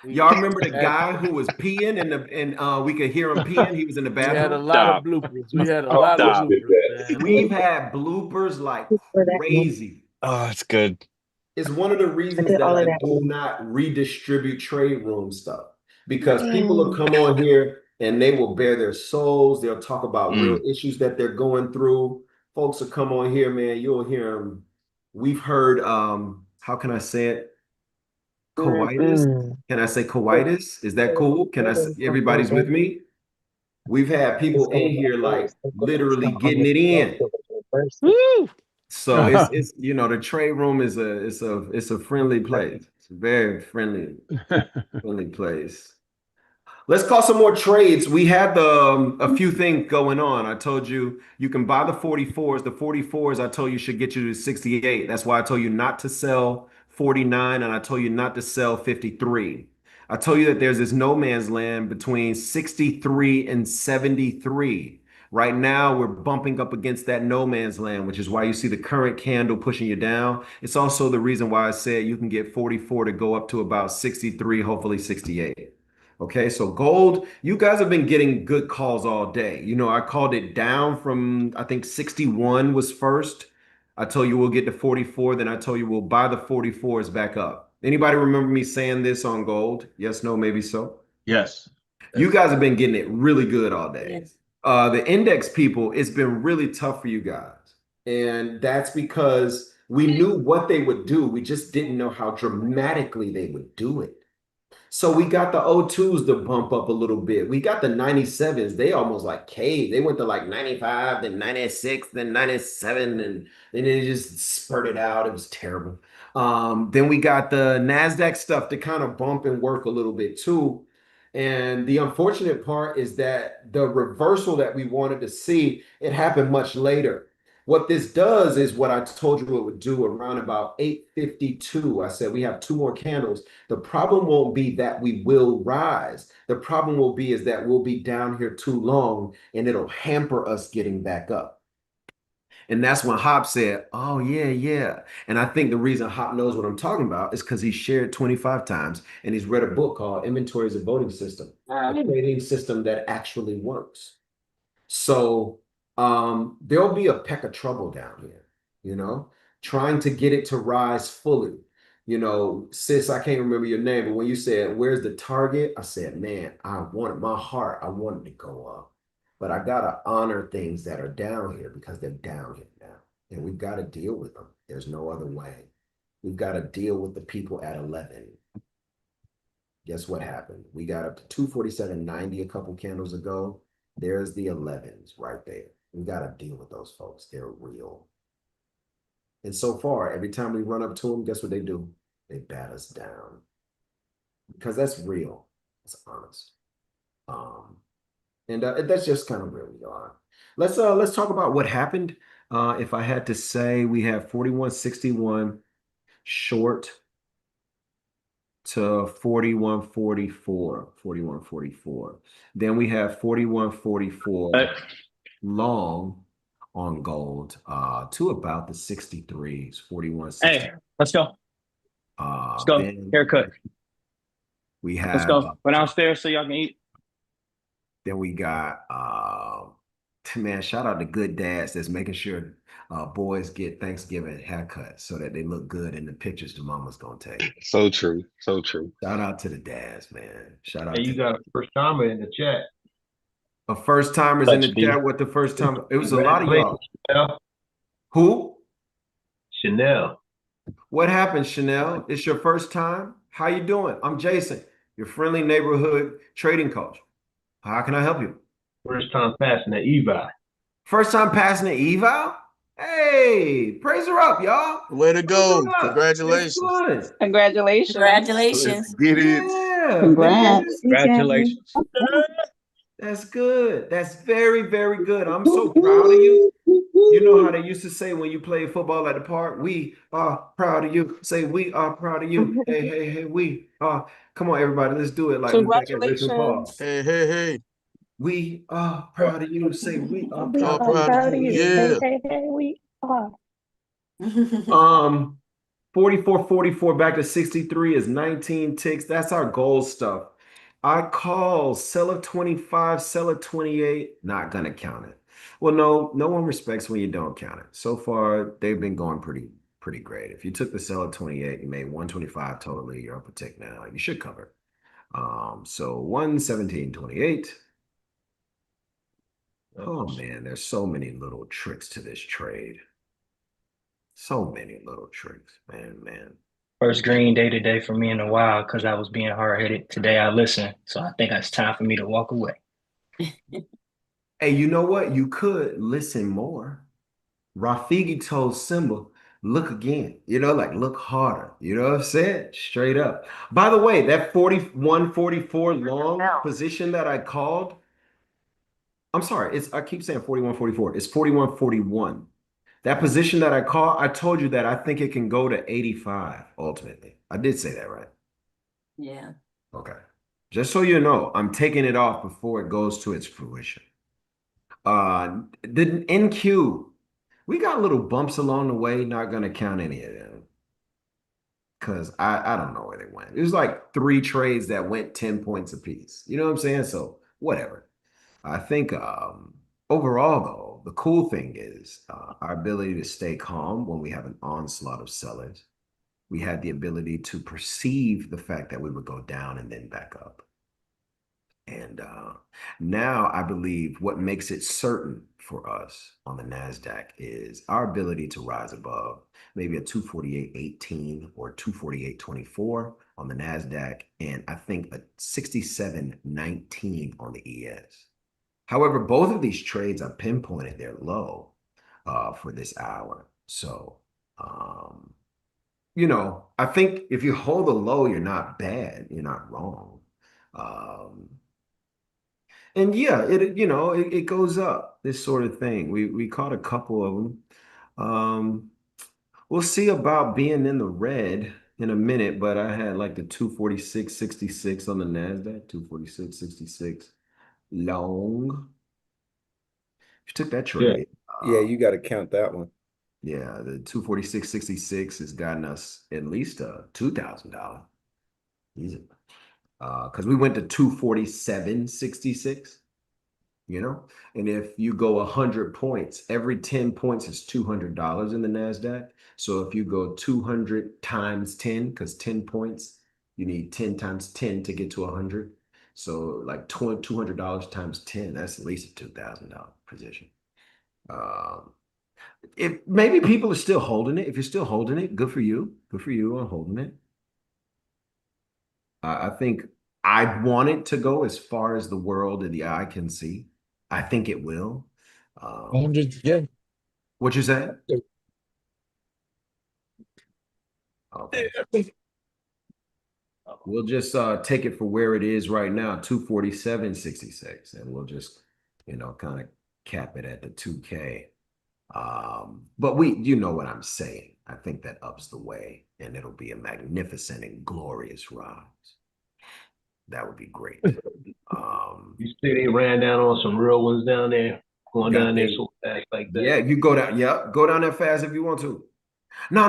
Y'all remember the guy who was peeing and we could hear him peeing? He was in the We had a bathroom. lot of Stop. bloopers. We had a Oh, lot of Bush Stop. did bloopers, that. man. We've had bloopers like crazy. Oh, it's good. It's one of the reasons that I do not redistribute trade room stuff because people will come on here and they will bare their souls. They'll talk about real Mm, issues that they're going through. Folks will come on here, man. You'll hear them. We've heard, how can I say it? Coitus. Can I say coitus? Is that cool? Can I say, everybody's with me? We've had people in here like literally getting it in. woo! So it's the trade room is a friendly place. It's a very friendly place. Let's call some more trades. We had a few things going on. I told you you can buy the 44s. The 44s I told you should get you to 68. That's why I told you not to sell 49 and I told you not to sell 53. I told you that there's this no man's land between 63 and 73. Right now, we're bumping up against that no man's land, which is why you see the current candle pushing you down. It's also the reason why I said you can get 44 to go up to about 63, hopefully 68. Okay, so gold, you guys have been getting good calls all day. I called it down from, I think 61 was first. I told you we'll get to 44, then I told you we'll buy the 44s back up. Anybody remember me saying this on gold? Yes, no, maybe so. Yes. You guys have been getting it really good all day. Yes. The index people, it's been really tough for you guys. And that's because we knew what they would do. We just didn't know how dramatically they would do it. So we got the O2s to bump up a little bit. We got the 97s. They almost like caved. They went to like 95, then 96, then 97, and then it just spurted out. It was terrible. Then we got the NASDAQ stuff to kind of bump and work a little bit too. And the unfortunate part is that the reversal that we wanted to see, it happened much later. What this does is what I told you it would do around about 8:52. I said we have two more candles. The problem won't be that we will rise. The problem will be is that we'll be down here too long and it'll hamper us getting back up. And that's when Hop said, oh, yeah, yeah. And I think the reason Hop knows what I'm talking about is because he shared 25 times and he's read a book called Inventory is a Voting System, a trading system that actually works. So there'll be a peck of trouble down here, trying to get it to rise fully. Sis, I can't remember your name, but when you said, where's the target? I said, man, I wanted to go up. But I gotta honor things that are down here because they're down here now. And we've got to deal with them. There's no other way. We've got to deal with the people at 11. Guess what happened? We got up to 247.90 a couple candles ago. There's the 11s right there. We got to deal with those folks. They're real. And so far, every time we run up to them, guess what they do? They bat us down. Because that's real. It's honest. And that's just kind of where we are. Let's talk about what happened. If I had to say, we have 41.61 short to 41.44. Then we have 41.44 long on gold to about the 63s, 41.60. Hey, let's go. Let's go. Haircut. We have. Let's go. Go downstairs so y'all can eat. Then we got, man, shout out to good dads that's making sure boys get Thanksgiving haircuts so that they look good in the pictures the mama's gonna take. So true. So true. Shout out to the dads, man. Shout out Hey, to you got a first timer in the chat. a first timers in the chat. What the first time? It was a lot of y'all. Chanel. Who? Chanel. What happened, Chanel? It's your first time? How you doing? I'm Jason, your friendly neighborhood trading coach. How can I help you? First time passing the eval. First time passing the eval? Hey, praise her up, y'all. Way to go. Congratulations. Congratulations. Congratulations. Get it. Yeah, Congrats. man. Congratulations. That's good. That's very, very good. I'm so proud of you. You know how they used to say when you play football at the park, we are proud of you. Say, we are proud of you. Hey, hey, hey, we are. Come on, everybody. Let's do it like we back at Richard Paul. Hey, hey, hey. We are proud of you. Say, we are We are proud proud of you. Yeah. Hey, we are. 44 back to 63 is 19 ticks. That's our goal stuff. I call sell at 25, sell at 28, not gonna count it. Well, no one respects when you don't count it. So far, they've been going pretty great. If you took the sell at 28, you made 125 totally, you're up a tick now. You should cover. So 117.28. Oh man, there's so many little tricks to this trade. So many little tricks, man. First green day today for me in a while because I was being hard-headed. Today I listened, so I think it's time for me to walk away. Hey, you know what? You could listen more. Rafiki told Simba, look again. Like look harder. You know what I'm saying? Straight up. By the way, that 41.44 long position that I called, I'm sorry, I keep saying 41.44. It's 41.41. That position that I call, I told you that I think it can go to 85 ultimately. I did say that, right? Yeah. Okay. Just so you know, I'm taking it off before it goes to its fruition. The NQ, we got little bumps along the way, not gonna count any of them. Because I don't know where they went. It was like 3 trades that went 10 points apiece. You know what I'm saying? So whatever. I think overall, though, the cool thing is our ability to stay calm when we have an onslaught of sellers. We had the ability to perceive the fact that we would go down and then back up. And now I believe what makes it certain for us on the NASDAQ is our ability to rise above maybe a 248.18 or 248.24 on the NASDAQ, and I think a 67.19 on the ES. However, both of these trades are pinpointed their low for this hour. So, I think if you hold a low, you're not bad. You're not wrong. And yeah, it goes up, this sort of thing. We caught a couple of them. We'll see about being in the red in a minute, but I had like the 246.66 on the NASDAQ, 246.66 long. If you took that trade. Yeah, you got to count that one. Yeah, the 246.66 has gotten us at least $2,000. Easy. Because we went to 247.66, and if you go 100 points, every 10 points is $200 in the NASDAQ. So if you go 200 times 10, because 10 points, you need 10 times 10 to get to 100. So like $200 times 10, that's at least a $2,000 position. If maybe people are still holding it. If you're still holding it, good for you. Good for you on holding it. I think I want it to go as far as the world and the eye can see. I think it will. Yeah. What you said? Okay. We'll just take it for where it is right now, 247.66, and we'll just, kind of cap it at the 2K. But you know what I'm saying. I think that ups the way, and it'll be a magnificent and glorious rise. That would be great. You see they ran down on some real ones down there, going down there so fast like that. Yeah, you go down. Yep, go down there fast if you want to. No.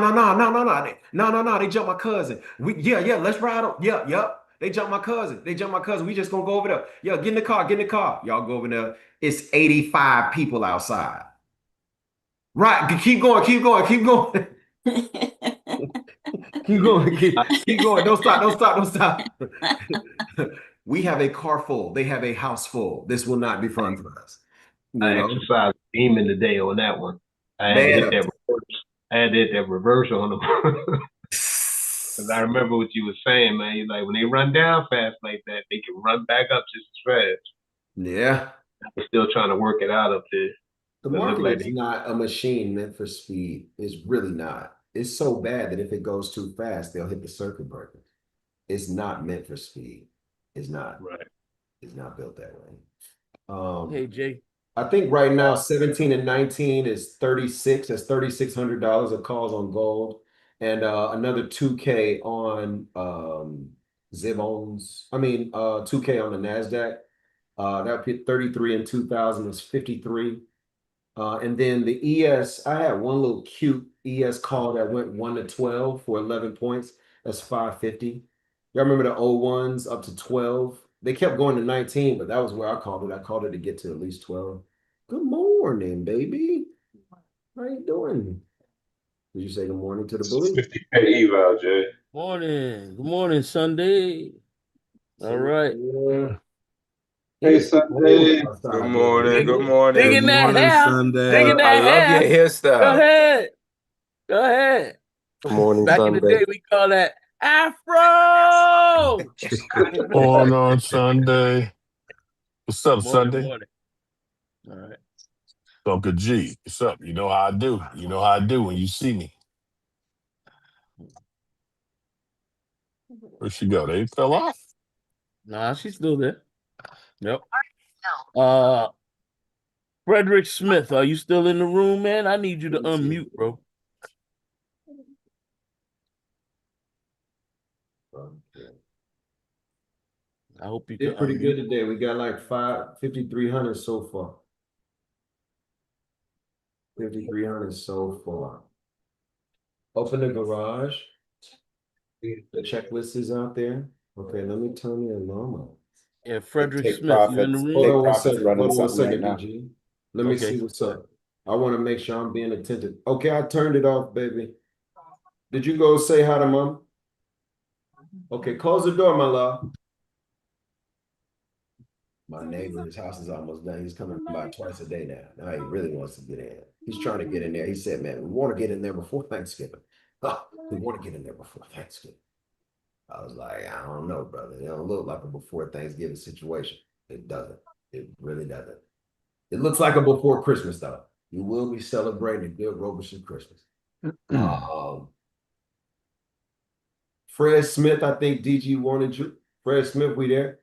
They jumped my cousin. Yeah. Let's ride on. Yep. They jumped my cousin. We just gonna go over there. Yeah, get in the car. Y'all go over there. It's 85 people outside. Right. Keep going. Keep going. Keep going. Don't stop. We have a car full. They have a house full. This will not be fun for us. I exercised demon today on that one. I had to hit that reverse. I had to hit that reverse on them. Because I remember what you were saying, man. You're like, when they run down fast like that, they can run back up just as fast. Yeah. I'm still trying to work it out up there. The market is not a machine meant for speed. It's really not. It's so bad that if it goes too fast, they'll hit the circuit breaker. It's not meant for speed. It's not. Right. It's not built that way. Hey, Jay. I think right now 17 and 19 is 36. That's $3,600 of calls on gold, and another 2K on Zibons. 2K on the Nasdaq. That would be 33 and 2000 is 53. And then the ES, I had one little cute ES call that went 1 to 12 for 11 points. That's 550. Y'all remember the old ones up to 12? They kept going to 19, but that was where I called it. I called it to get to at least 12. Good morning, baby. How you doing? Did you say good morning to the bully? 50K eval, Jay. Morning. Good morning, Sunday. All right. Hey, Sunday. Good morning. Good morning. Digging that hair. Digging that hair. I love your hairstyle. Go ahead. Good morning, Back Sunday. in the day, we call that Afro. On Sunday. What's up, Sunday? Morning. All right. Uncle G, what's up? You know how I do. You know how I do when you see me. Where'd she go? They fell off? Nah, she's still there. Yep. Frederick Smith, are you still in the room, man? I need you to unmute, bro. I hope you did can pretty unmute. good today. We got like 5,300 so far. 5,300 so far. Open the garage. The checklist is out there. Okay, let me turn the alarm on. Yeah, Frederick Smith, you in the room? Hold on 1 second, DG. Let me see what's up. I want to make sure I'm being attentive. Okay, I turned it off, baby. Did you go say hi to mom? Okay, close the door, my love. My neighbor's house is almost done. He's coming by twice a day now. Now he really wants to get in. He's trying to get in there. He said, man, we want to get in there before Thanksgiving. We want to get in there before Thanksgiving. I was like, I don't know, brother. It don't look like a before Thanksgiving situation. It doesn't. It really doesn't. It looks like a before Christmas, though. You will be celebrating a good Robertson Christmas. Fred Smith, I think DG wanted you. Fred Smith, we there?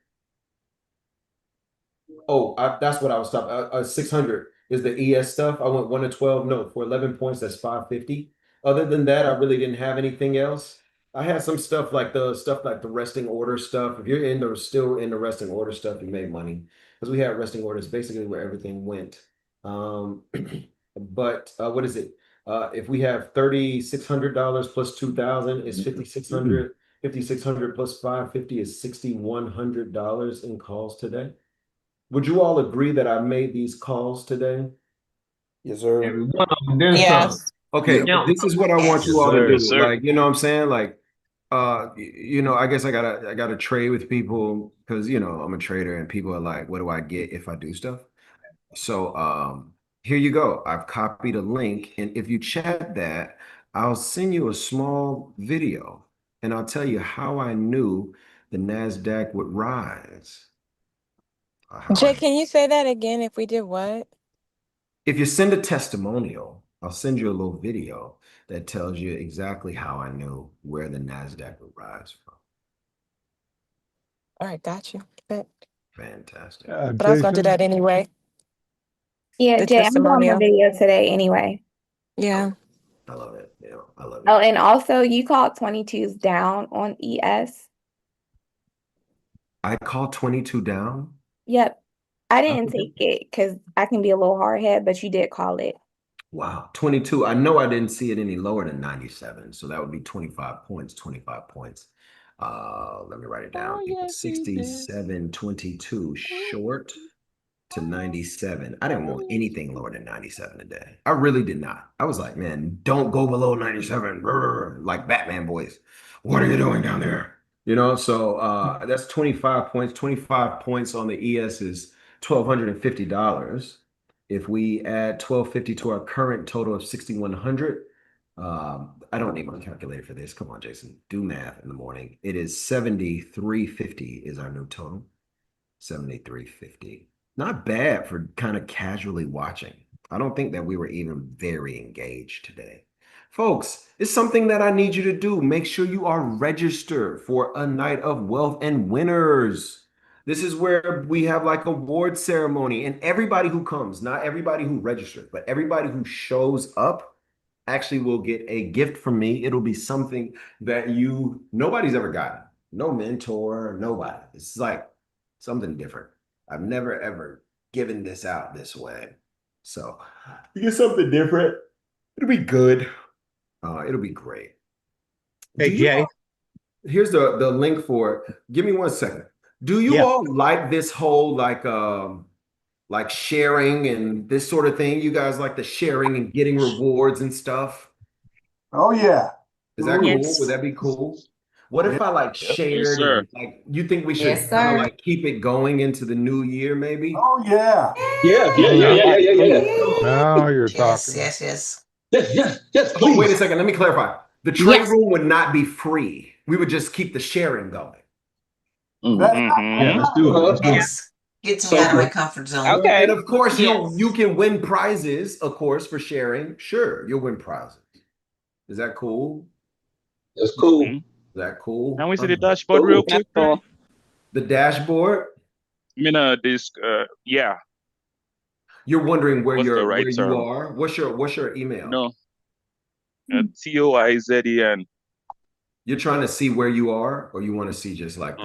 Oh, that's what I was talking. 600 is the ES stuff. I went 1 to 12. No, for 11 points, that's 550. Other than that, I really didn't have anything else. I had some stuff like the resting order stuff. If you're still in the resting order stuff, you made money because we had resting orders basically where everything went. But what is it? If we have $3,600 plus 2,000 is 5,600. 5,600 plus 550 is $6,100 in calls today. Would you all agree that I made these calls today? Yes, sir. Every one of them did Yes. something. Okay, Yeah. this is what I want you all to do. Yes, sir. Like, you know what I'm saying? Like, I guess I gotta trade with people because I'm a trader and people are like, what do I get if I do stuff? So here you go. I've copied a link, and if you chat that, I'll send you a small video and I'll tell you how I knew the NASDAQ would rise. Jay, can you say that again if we did what? If you send a testimonial, I'll send you a little video that tells you exactly how I knew where the NASDAQ would rise from. All right, got you. Bet. Fantastic. But I was gonna do that anyway. Yeah, The Jay, I'm doing my testimonial. video today anyway. Yeah. I love it. I love it. Oh, and also you called 22s down on ES. I called 22 down. Yep. I didn't take it because I can be a little hard head, but you did call it. Wow, 22. I know I didn't see it any lower than 97, so that would be 25 points, 25 points. Let me write it down. It was 67.22 short to 97. I didn't want anything lower than 97 today. I really did not. I was like, man, don't go below 97. Brr, like Batman boys. What are you doing down there? So that's 25 points. 25 points on the ES is $1,250. If we add 1,250 to our current total of 6,100, I don't need my calculator for this. Come on, Jason, do math in the morning. It is 73.50 is our new total. 73.50. Not bad for kind of casually watching. I don't think that we were even very engaged today. Folks, it's something that I need you to do. Make sure you are registered for a night of wealth and winners. This is where we have like award ceremony, and everybody who comes, not everybody who registered, but everybody who shows up actually will get a gift from me. It'll be something that nobody's ever gotten. No mentor, nobody. It's like something different. I've never ever given this out this way. So you get something different. It'll be good. It'll be great. Hey, Jay. Here's the link for it. Give me 1 second. Do you all like this whole like sharing and this sort of thing? You guys like the sharing and getting rewards and stuff? Oh yeah. Is that cool? Would that be cool? What if I like shared and like you think we should Yes, kind of sir. like keep it going into the new year maybe? Oh yeah. Yeah. Now you're Yes, talking. yes. Yes, Oh, wait a please. second. Let me clarify. The trade Yes. room would not be free. We would just keep the sharing going. Yeah, let's do it. Let's do it. Yes. Gets me out of my comfort zone. Okay. And of course, Yes. you can win prizes, of course, for sharing. Sure, you'll win prizes. Is that cool? That's cool. Is that cool? Can we see the dashboard real quick? Jay? The dashboard. I mean, this, yeah. You're wondering where What's the right you term? are. What's your email? No. TOIZEN. You're trying to see where you are, or you want to see just like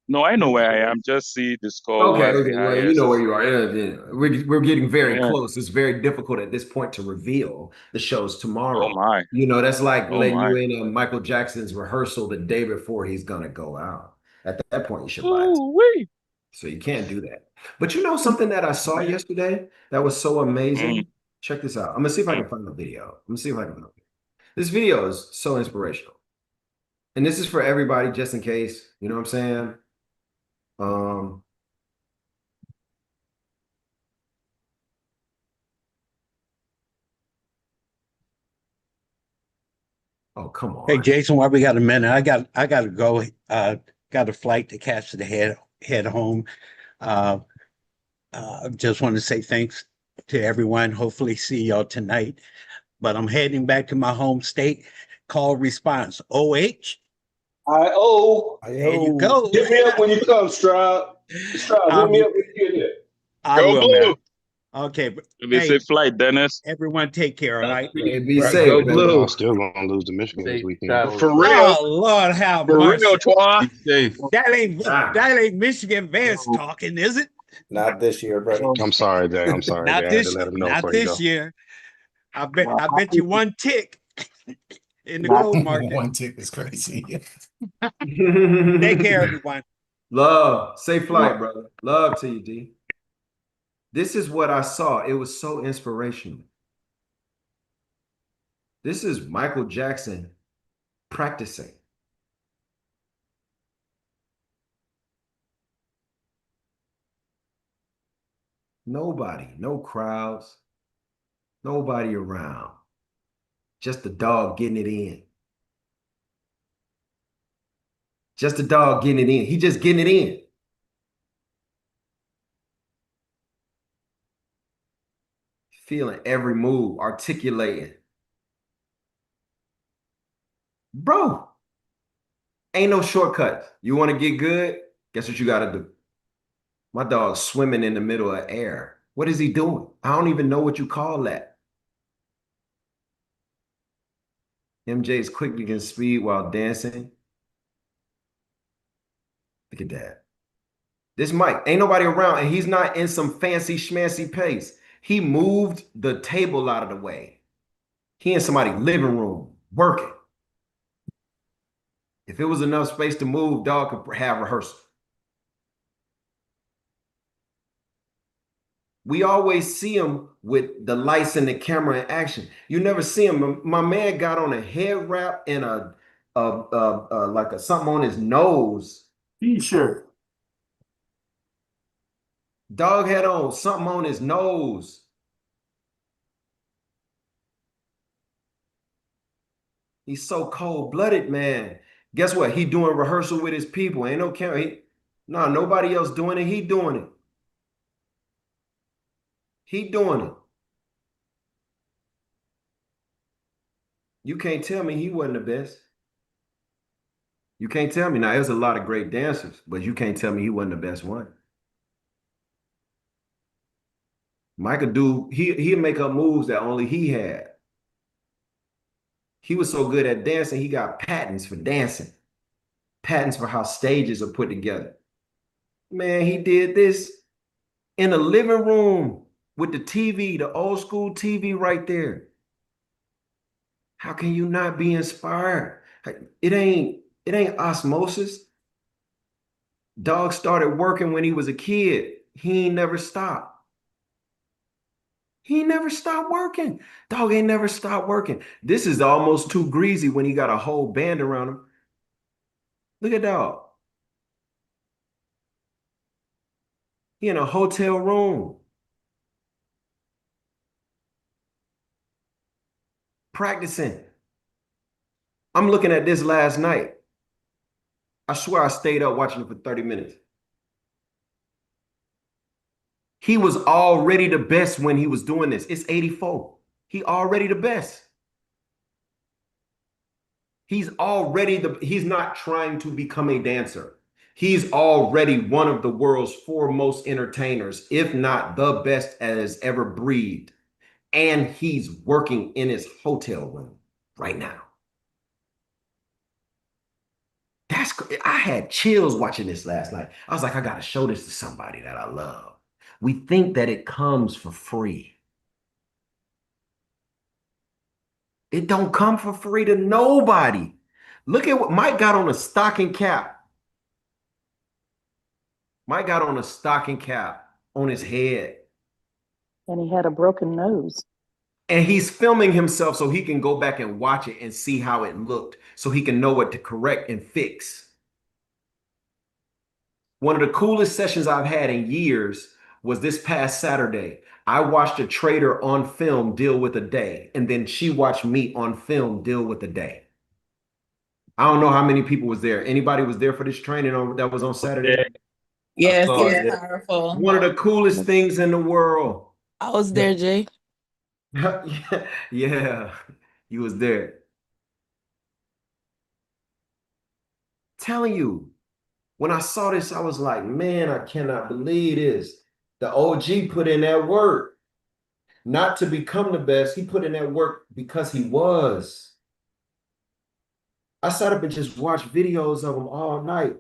No, I know where I am. Just see the score was the Well, you highest. know where you are. Yeah. We're getting very Yeah. close. It's very difficult at this point to reveal the shows tomorrow. Oh my. That's like Oh letting my. you in on Michael Jackson's rehearsal the day before he's gonna go out. At that point, you should buy it. Ooh-wee. So you can't do that. But something that I saw yesterday that was so amazing. Check this out. I'm gonna see if I can find the video. I'm gonna see if I can find it. This video is so inspirational. And this is for everybody, just in case. You know what I'm saying? Oh, come on. Hey, Jason, while we got a minute, I got to go. Got a flight to catch to head home. Just want to say thanks to everyone. Hopefully see y'all tonight. But I'm heading back to my home state. Call response OH. There you go. Hit me up when you come, Stroud. Stroud, hit me up when you get here. I Go will, blue. man. Okay. Be safe flight, Dennis. Everyone take care, all right? Hey, be Right, safe, go man. blue. I'm still gonna lose to Michigan this weekend. For real. Oh, Lord, have For mercy. real, Twa. Be safe. That ain't Michigan Vance talking, is it? Not this year, brother. I'm sorry, Jay. I'm sorry, Not Jay. I had this, to let him know not before you this go. year. I bet you one tick in the gold market. One tick is crazy. Take care, everyone. Love. Safe flight, brother. Love to you, D. This is what I saw. It was so inspirational. This is Michael Jackson practicing. Nobody, no crowds, nobody around. Just the dog getting it in. Just the dog getting it in. He just getting it in. Feeling every move, articulating. Bro, ain't no shortcuts. You want to get good? Guess what you got to do? My dog's swimming in the middle of air. What is he doing? I don't even know what you call that. MJ's quickly getting speed while dancing. Look at that. This Mike, ain't nobody around, and he's not in some fancy schmancy pace. He moved the table out of the way. He in somebody's living room working. If it was enough space to move, dog could have rehearsal. We always see him with the lights and the camera in action. You never see him. My man got on a head wrap and like a something on his nose. T-shirt. Dog had on something on his nose. He's so cold-blooded, man. Guess what? He doing rehearsal with his people. Ain't no camera. No, nobody else doing it. He doing it. He doing it. You can't tell me he wasn't the best. You can't tell me. Now, there's a lot of great dancers, but you can't tell me he wasn't the best one. Michael he'd make up moves that only he had. He was so good at dancing, he got patents for dancing. Patents for how stages are put together. Man, he did this in a living room with the TV, the old school TV right there. How can you not be inspired? It ain't osmosis. Dog started working when he was a kid. He ain't never stopped. He never stopped working. Dog ain't never stopped working. This is almost too greasy when he got a whole band around him. Look at dog. He in a hotel room. Practicing. I'm looking at this last night. I swear I stayed up watching it for 30 minutes. He was already the best when he was doing this. It's 84. He already the best. He's not trying to become a dancer. He's already one of the world's foremost entertainers, if not the best as ever breathed. And he's working in his hotel room right now. I had chills watching this last night. I was like, I got to show this to somebody that I love. We think that it comes for free. It don't come for free to nobody. Look at what Mike got on a stocking cap. Mike got on a stocking cap on his head. And he had a broken nose. And he's filming himself so he can go back and watch it and see how it looked, so he can know what to correct and fix. One of the coolest sessions I've had in years was this past Saturday. I watched a trader on film deal with a day, and then she watched me on film deal with a day. I don't know how many people was there. Anybody was there for this training that was on Saturday? Yes, it was powerful. One of the coolest things in the world. I was there, Jay. Yeah, you was there. Telling you, when I saw this, I was like, man, I cannot believe this. The OG put in that work, not to become the best. He put in that work because he was. I sat up and just watched videos of him all night.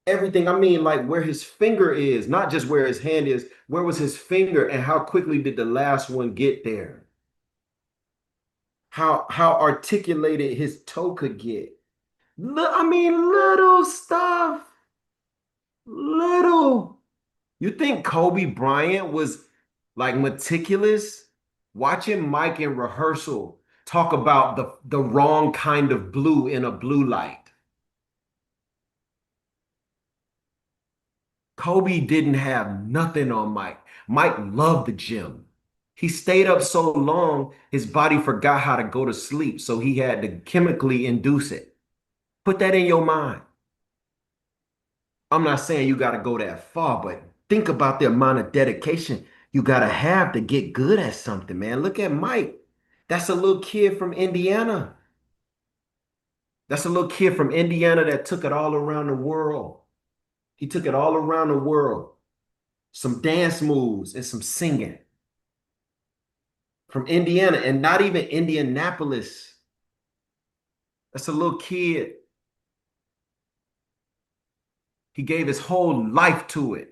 Everything, I mean, like where his finger is, not just where his hand is, where was his finger and how quickly did the last one get there? How articulated his toe could get. I mean, little stuff. Little. You think Kobe Bryant was like meticulous? Watching Mike in rehearsal talk about the wrong kind of blue in a blue light. Kobe didn't have nothing on Mike. Mike loved the gym. He stayed up so long, his body forgot how to go to sleep, so he had to chemically induce it. Put that in your mind. I'm not saying you got to go that far, but think about the amount of dedication you got to have to get good at something, man. Look at Mike. That's a little kid from Indiana. That's a little kid from Indiana that took it all around the world. He took it all around the world. Some dance moves and some singing from Indiana, and not even Indianapolis. That's a little kid. He gave his whole life to it.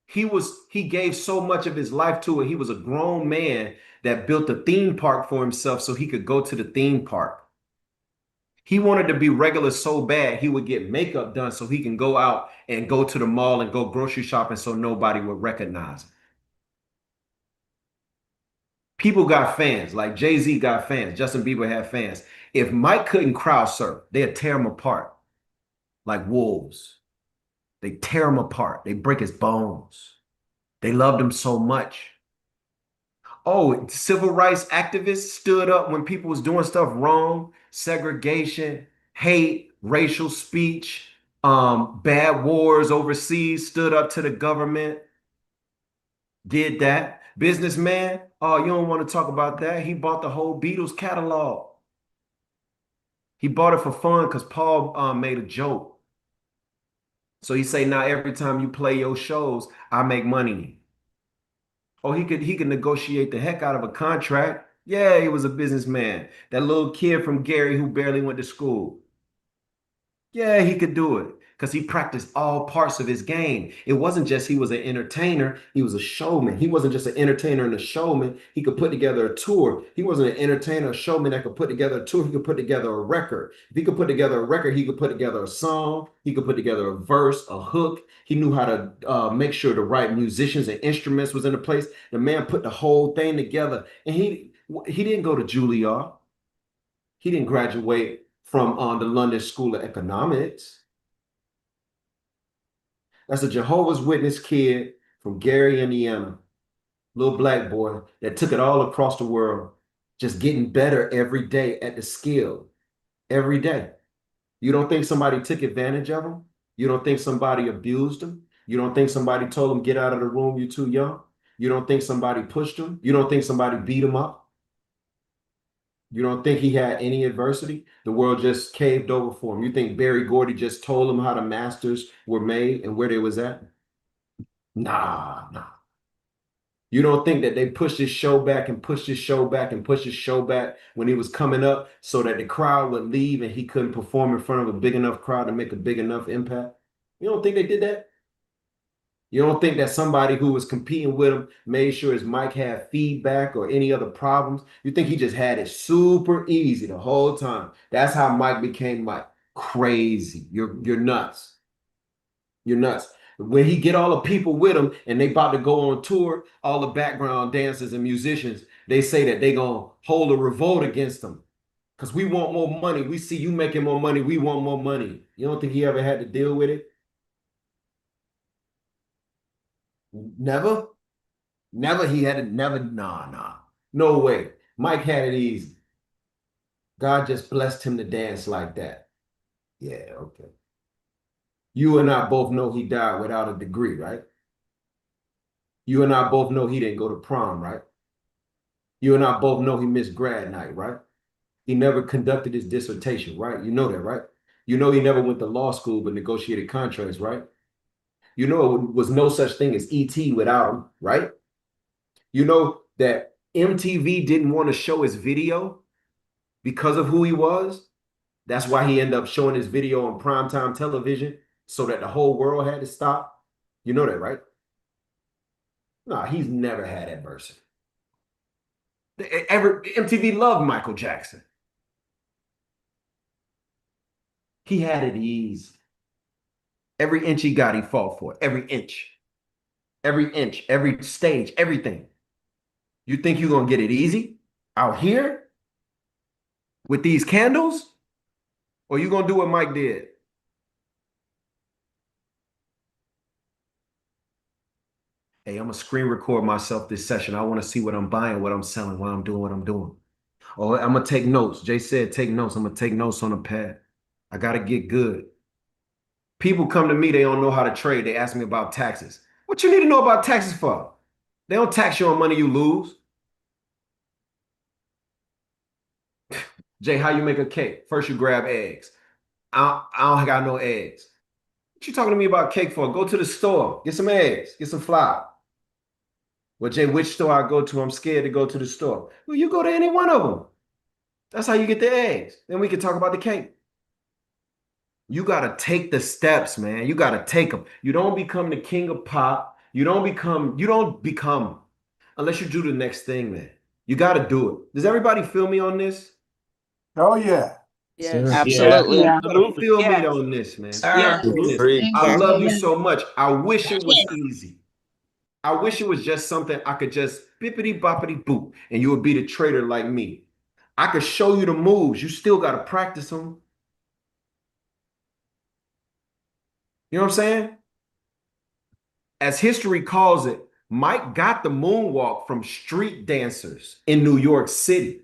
He gave so much of his life to it. He was a grown man that built a theme park for himself so he could go to the theme park. He wanted to be regular so bad he would get makeup done so he can go out and go to the mall and go grocery shopping so nobody would recognize him. People got fans, like Jay-Z got fans, Justin Bieber had fans. If Mike couldn't crowd surf, they'd tear him apart like wolves. They tear him apart. They break his bones. They loved him so much. Oh, civil rights activists stood up when people was doing stuff wrong, segregation, hate, racial speech, bad wars overseas, stood up to the government, did that. Businessman, oh, you don't want to talk about that. He bought the whole Beatles catalog. He bought it for fun because Paul made a joke. So he say, now every time you play your shows, I make money. Oh, he could negotiate the heck out of a contract. Yeah, he was a businessman. That little kid from Gary who barely went to school. Yeah, he could do it because he practiced all parts of his game. It wasn't just he was an entertainer, he was a showman. He wasn't just an entertainer and a showman. He could put together a tour. He wasn't an entertainer, a showman that could put together a tour. He could put together a record. If he could put together a record, he could put together a song. He could put together a verse, a hook. He knew how to make sure the right musicians and instruments was in the place. The man put the whole thing together. And he didn't go to Juilliard. He didn't graduate from the London School of Economics. That's a Jehovah's Witness kid from Gary, Indiana, little black boy that took it all across the world, just getting better every day at the skill, every day. You don't think somebody took advantage of him? You don't think somebody abused him? You don't think somebody told him, get out of the room, you're too young? You don't think somebody pushed him? You don't think somebody beat him up? You don't think he had any adversity? The world just caved over for him. You think Barry Gordy just told him how the masters were made and where they was at? Nah, nah. You don't think that they pushed his show back and pushed his show back and pushed his show back when he was coming up so that the crowd would leave and he couldn't perform in front of a big enough crowd to make a big enough impact? You don't think they did that? You don't think that somebody who was competing with him made sure his mic had feedback or any other problems? You think he just had it super easy the whole time? That's how Mike became Mike. Crazy. You're nuts. You're nuts. When he get all the people with him and they about to go on tour, all the background dancers and musicians, they say that they gonna hold a revolt against him. Because we want more money. We see you making more money. We want more money. You don't think he ever had to deal with it? Never? Never he had it, never, nah. No way. Mike had it easy. God just blessed him to dance like that. Yeah, okay. You and I both know he died without a degree, right? You and I both know he didn't go to prom, right? You and I both know he missed grad night, right? He never conducted his dissertation, right? You know that, right? You know he never went to law school but negotiated contracts, right? You know it was no such thing as ET without him, right? You know that MTV didn't want to show his video because of who he was. That's why he ended up showing his video on primetime television so that the whole world had to stop. You know that, right? Nah, he's never had adversity. MTV loved Michael Jackson. He had it easy. Every inch he got, he fought for it. Every inch. every inch, every stage, everything. You think you're gonna get it easy out here with these candles? Or you gonna do what Mike did? Hey, I'm gonna screen record myself this session. I want to see what I'm buying, what I'm selling, what I'm doing, what I'm doing. Oh, I'm gonna take notes. Jay said take notes. I'm gonna take notes on a pad. I gotta get good. People come to me, they don't know how to trade. They ask me about taxes. What you need to know about taxes for? They don't tax you on money you lose. Jay, how you make a cake? First you grab eggs. I don't got no eggs. What you talking to me about cake for? Go to the store, get some eggs, get some flour. Well, Jay, which store I go to? I'm scared to go to the store. Well, you go to any one of them. That's how you get the eggs. Then we can talk about the cake. You got to take the steps, man. You got to take them. You don't become the king of pop. You don't become, unless you do the next thing, man. You got to do it. Does everybody feel me on this? Oh yeah. Sir. Absolutely. Yeah. You gotta feel me Yes. on this, man. Sir. Feel this. Free. I Yes. love you so much. I wish it was easy. I wish it was just something I could just bippity boppity boop and you would be the trader like me. I could show you the moves. You still got to practice them. You know what I'm saying? As history calls it, Mike got the moonwalk from street dancers in New York City.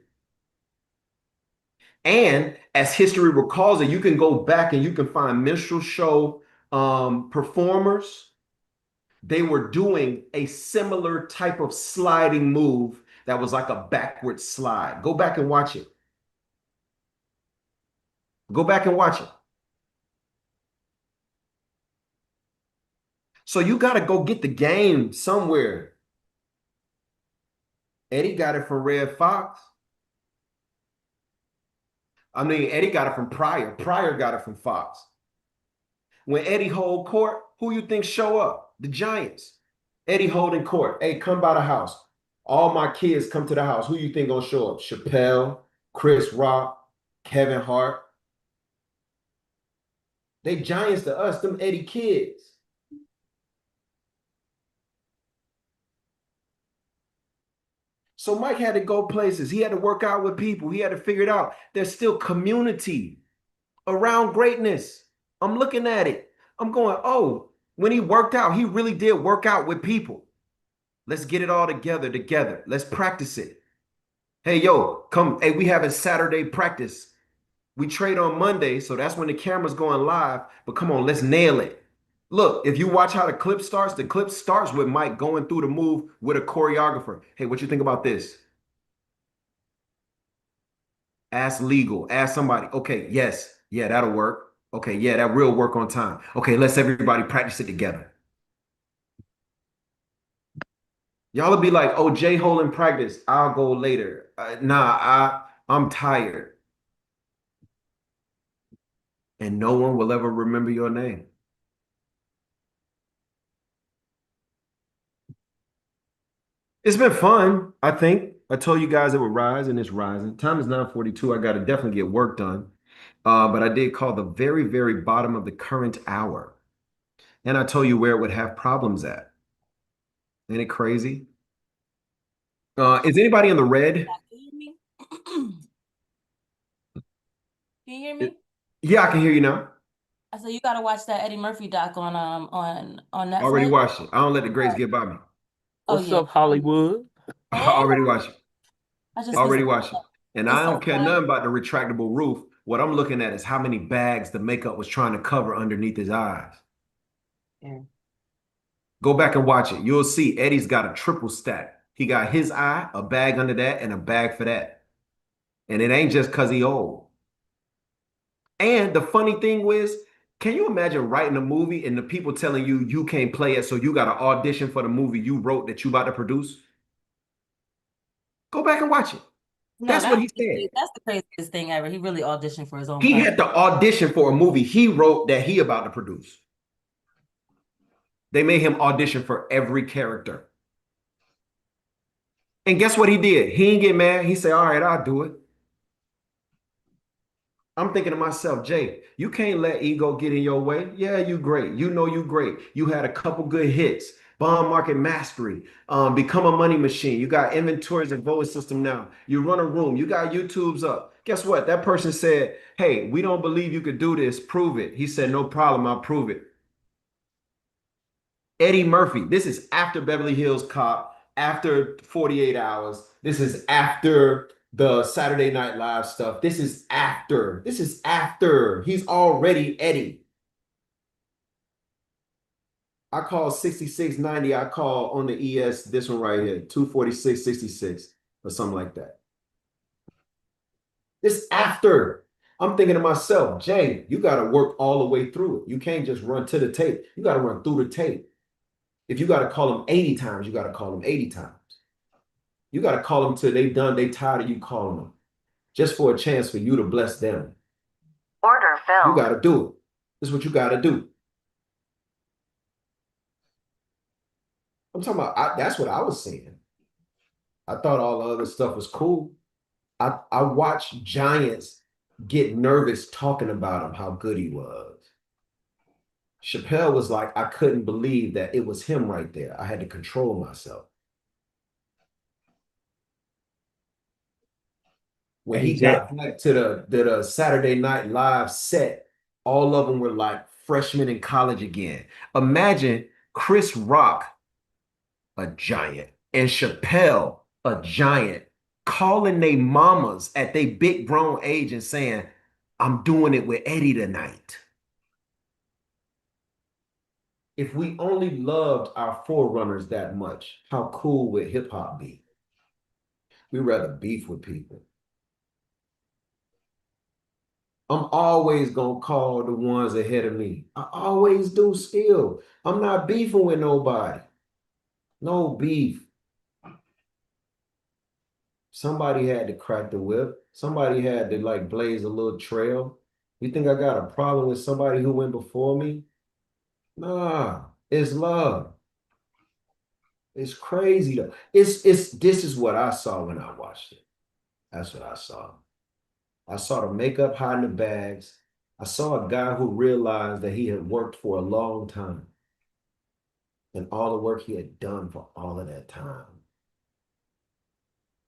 And as history recalls it, you can go back and you can find minstrel show performers. They were doing a similar type of sliding move that was like a backward slide. Go back and watch it. Go back and watch it. So you got to go get the game somewhere. Eddie got it from Red Fox. I mean, Eddie got it from Pryor. Pryor got it from Fox. When Eddie hold court, who you think show up? The Giants. Eddie holding court. Hey, come by the house. All my kids come to the house. Who you think gonna show up? Chappelle, Chris Rock, Kevin Hart. They Giants to us, them Eddie kids. So Mike had to go places. He had to work out with people. He had to figure it out. There's still community around greatness. I'm looking at it. I'm going, oh, when he worked out, he really did work out with people. Let's get it all together. Let's practice it. Hey, yo, come. Hey, we have a Saturday practice. We trade on Monday, so that's when the camera's going live. But come on, let's nail it. Look, if you watch how the clip starts with Mike going through the move with a choreographer. Hey, what you think about this? Ask legal, ask somebody. Okay, yes, yeah, that'll work. Okay, yeah, that will work on time. Okay, let's everybody practice it together. Y'all will be like, oh, Jay Hole in practice. I'll go later. I'm tired. And no one will ever remember your name. It's been fun, I think. I told you guys it would rise, and it's rising. Time is 9:42. I got to definitely get work done. But I did call the very, very bottom of the current hour. And I told you where it would have problems at. Ain't it crazy? Is anybody in the red? Can you hear me? Yeah, I can hear you now. I said you gotta watch that Eddie Murphy doc on Netflix. Already watched it. I don't let the grades get by me. What's up, Hollywood? I already watched it. I just Already watched it. And It's I don't so care funny. nothing about the retractable roof. What I'm looking at is how many bags the makeup was trying to cover underneath his eyes. Yeah. Go back and watch it. You'll see Eddie's got a triple stack. He got his eye, a bag under that, and a bag for that. And it ain't just because he old. And the funny thing was, can you imagine writing a movie and the people telling you you can't play it, so you got to audition for the movie you wrote that you about to produce? Go back and watch it. No, That's what he said. that's the craziest thing ever. He really auditioned for his own He part. had to audition for a movie he wrote that he about to produce. They made him audition for every character. And guess what he did? He didn't get mad. He said, all right, I'll do it. I'm thinking to myself, Jay, you can't let ego get in your way. Yeah, you great. You know you great. You had a couple good hits, bond market mastery, become a money machine. You got inventories and voting system now. You run a room. You got YouTube's up. Guess what? That person said, hey, we don't believe you could do this. Prove it. He said, no problem. I'll prove it. Eddie Murphy. This is after Beverly Hills Cop, after 48 Hours. This is after the Saturday Night Live stuff. This is after. This is after. He's already Eddie. I call 6690. I call on the ES this one right here, 246.66 or something like that. This after. I'm thinking to myself, Jay, you got to work all the way through it. You can't just run to the tape. You got to run through the tape. If you got to call them 80 times, you got to call them 80 times. You got to call them till they done, they tired of you calling them. Just for a chance for you to bless them. Order You filled. got to do it. This is what you got to do. I'm talking about, that's what I was saying. I thought all the other stuff was cool. I watched Giants get nervous talking about him, how good he was. Chappelle was like, I couldn't believe that it was him right there. I had to control myself. When Hey, he Jay. got back to the Saturday Night Live set, all of them were like freshmen in college again. Imagine Chris Rock, a giant, and Chappelle, a giant, calling they mamas at their big grown age and saying, I'm doing it with Eddie tonight. If we only loved our forerunners that much, how cool would hip hop be? We'd rather beef with people. I'm always gonna call the ones ahead of me. I always do still. I'm not beefing with nobody. No beef. Somebody had to crack the whip. Somebody had to like blaze a little trail. You think I got a problem with somebody who went before me? Nah, it's love. It's crazy though. It's this is what I saw when I watched it. That's what I saw. I saw the makeup hiding the bags. I saw a guy who realized that he had worked for a long time and all the work he had done for all of that time.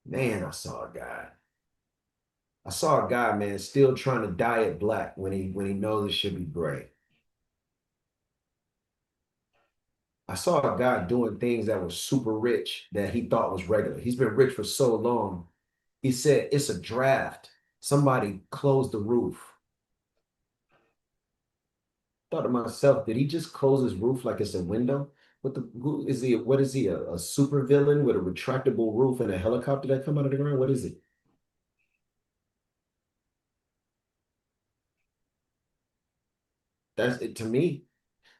Man, I saw a guy. I saw a guy, man, still trying to dye it black when he knows it should be gray. I saw a guy doing things that were super rich that he thought was regular. He's been rich for so long. He said, it's a draft. Somebody closed the roof. Thought to myself, did he just close his roof like it's a window? Who is he? What is he? A super villain with a retractable roof and a helicopter that come out of the ground? What is it? That's it to me.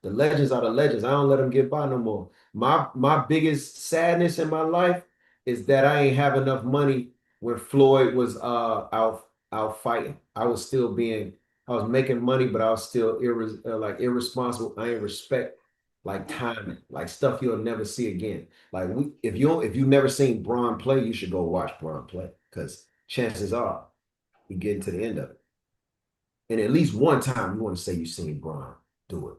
The legends are the legends. I don't let them get by no more. My biggest sadness in my life is that I ain't have enough money when Floyd was out fighting. I was making money, but I was still like irresponsible. I ain't respect like timing, like stuff you'll never see again. Like if you never seen Braun play, you should go watch Braun play because chances are you get to the end of it. And at least one time you want to say you seen Braun do it.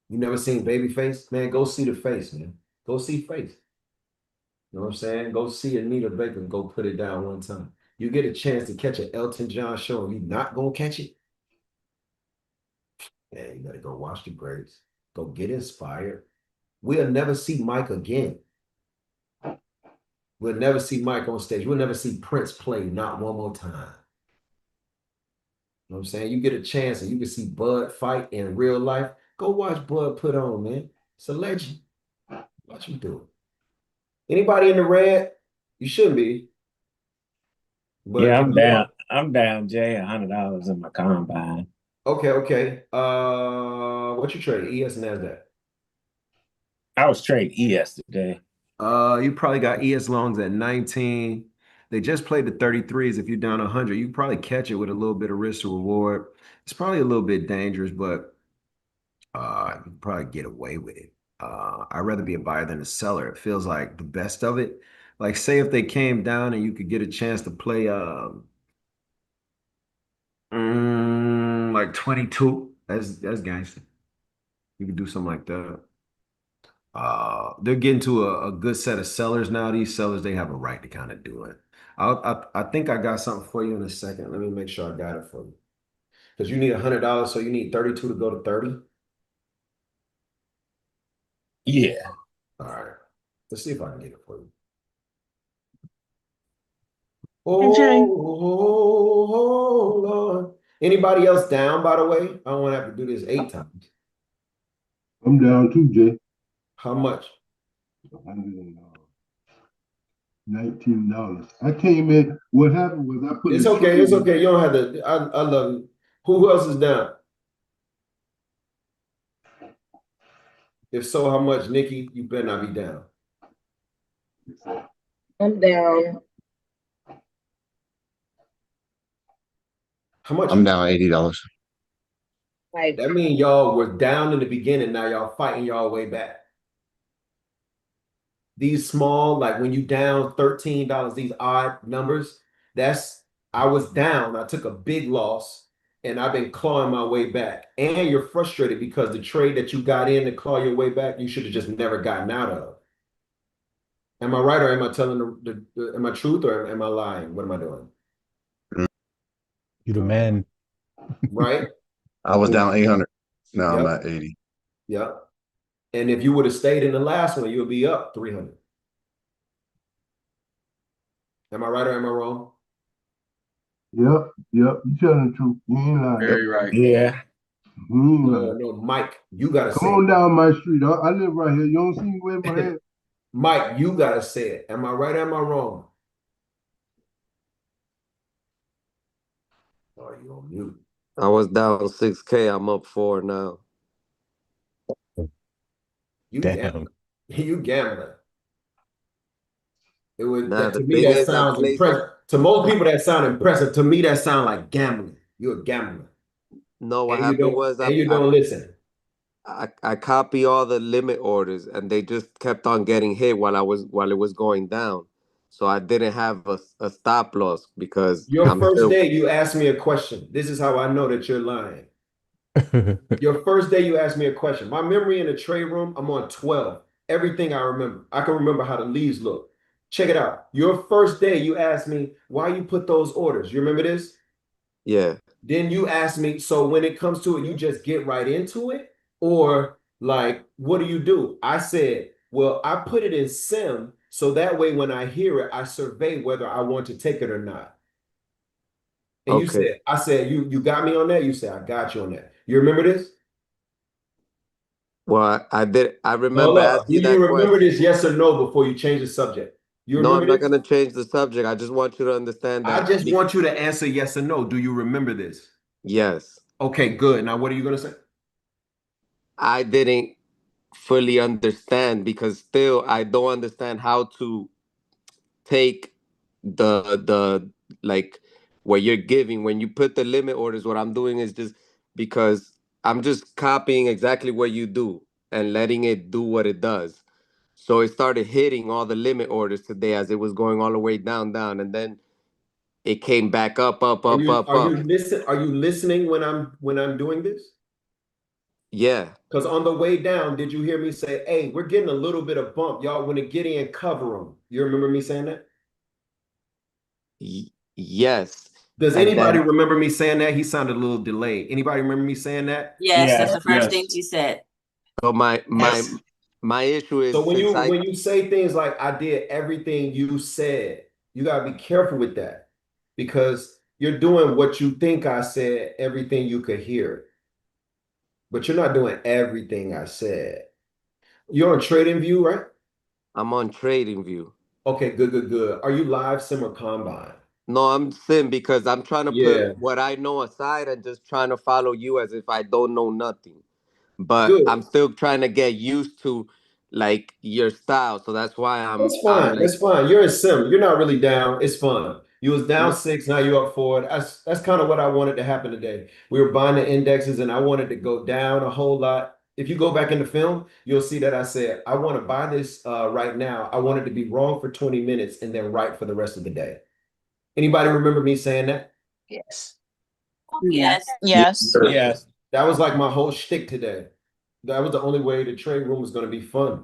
You never seen Babyface? Man, go see the face, man. Go see face. You know what I'm saying? Go see Anita Baker and go put it down one time. You get a chance to catch an Elton John show and you not gonna catch it? Yeah, you gotta go watch the greats. Go get inspired. We'll never see Mike again. We'll never see Mike on stage. We'll never see Prince play not one more time. You know what I'm saying? You get a chance and you can see Bud fight in real life. Go watch Bud put on, man. It's a legend. Watch him do it. Anybody in the red? You shouldn't be. But Yeah, if I'm you down. are, I'm down, Jay. $100 in my combine. okay. What you trade? ES and NASDAQ. I was trading ES today. You probably got ES longs at 19. They just played the 33s. If you're down 100, you can probably catch it with a little bit of risk to reward. It's probably a little bit dangerous, but you can probably get away with it. I'd rather be a buyer than a seller. It feels like the best of it. Like, say if they came down and you could get a chance to play like 22. That's gangster. You could do something like that. They're getting to a good set of sellers now. These sellers, they have a right to kind of do it. I think I got something for you in a second. Let me make sure I got it for you. Because you need $100, so you need 32 to go to 30. Yeah. All right. Let's see if I can get it for you. Okay. Oh, Lord. Anybody else down, by the way? I don't want to have to do this 8 times. I'm down too, Jay. How much? $19. I came in. What happened was I put It's a okay. trade It's in. okay. You don't have to. I love you. Who else is down? If so, how much? Nikki, you better not be down. I'm down. How much? I'm down $80. Like, That means y'all were down in the beginning. Now y'all fighting y'all way back. These small, like when you down $13, these odd numbers, I was down. I took a big loss and I've been clawing my way back. And you're frustrated because the trade that you got in to claw your way back, you should have just never gotten out of. Am I right or am I telling am I truth or am I lying? What am I doing? You the man. Right? I was down 800. Now I'm Yep. at 80. Yep. And if you would have stayed in the last one, you'll be up 300. Am I right or am I wrong? Yep. You telling the truth. You ain't lying. Very right. Yeah. You ain't lying. No, Mike, you gotta Come say on it. down my street. I live right here. You don't see me wave my hand. Mike, you gotta say it. Am I right or am I wrong? Oh, you on mute. I was down 6K. I'm up 4 now. You Damn. gambling. You gambling. It would Nah, that the to me thing that is, I sounds placed. impressive. To most people that sound impressive. To me that sound like gambling. You're a gambler. No, what And you happened don't was and you don't listen. I copy all the limit orders, and they just kept on getting hit while it was going down. So I didn't have a stop loss because Your I'm first still. day you asked me a question. This is how I know that you're lying. Your first day you asked me a question. My memory in the trade room, I'm on 12. Everything I remember. I can remember how the leaves look. Check it out. Your first day you asked me why you put those orders. You remember this? Yeah. Then you asked me, so when it comes to it, you just get right into it? Or like, what do? I said, well, I put it in sim so that way when I hear it, I survey whether I want to take it or not. And you Okay. said, I said, you got me on that? You said, I got you on that. You remember this? Well, I did. I Hold remember up. asking Do you you that remember question. this, yes or no, before you change the subject? You No, I'm remember not this? gonna change the subject. I just want you to understand I that. just want you to answer yes or no. Do you remember this? Yes, Okay, good. Now, what are you going to say? I didn't fully understand because still I don't understand how to take the like what you're giving when you put the limit orders. What I'm doing is just because I'm just copying exactly what you do and letting it do what it does. So it started hitting all the limit orders today as it was going all the way down, and then it came back up, up, Are up, you up, are up. you listen? Are you listening when I'm doing this? Yeah. Because on the way down, did you hear me say, "Hey, we're getting a little bit of bump, y'all? Want to get in, cover them." You remember me saying that? Yes. Does And anybody then remember me saying that? He sounded a little delayed. Anybody remember me saying that? Yes, that's the first things you said. so my my Yes. my issue So is since I when you say things like I did everything you said, you gotta be careful with that because you're doing what you think I said, everything you could hear, but you're not doing everything I said. You're on Trading View, right? I'm on Trading View. Okay, good. Are you live sim or combine? No, I'm sim because I'm trying to put Yeah, what I know aside and just trying to follow you as if I don't know nothing. But good. I'm still trying to get used to like your style. So that's why That's I'm fine. like That's fine. You're in sim. You're not really down. It's fun. You was down 6, now you're up 4. That's kind of what I wanted to happen today. We were buying the indexes and I wanted to go down a whole lot. If you go back in the film, you'll see that I said, I want to buy this right now. I wanted to be wrong for 20 minutes and then right for the rest of the day. Anybody remember me saying that? Yes. Yes. Yes. Yes. That was like my whole shtick today. That was the only way the trade room was going to be fun.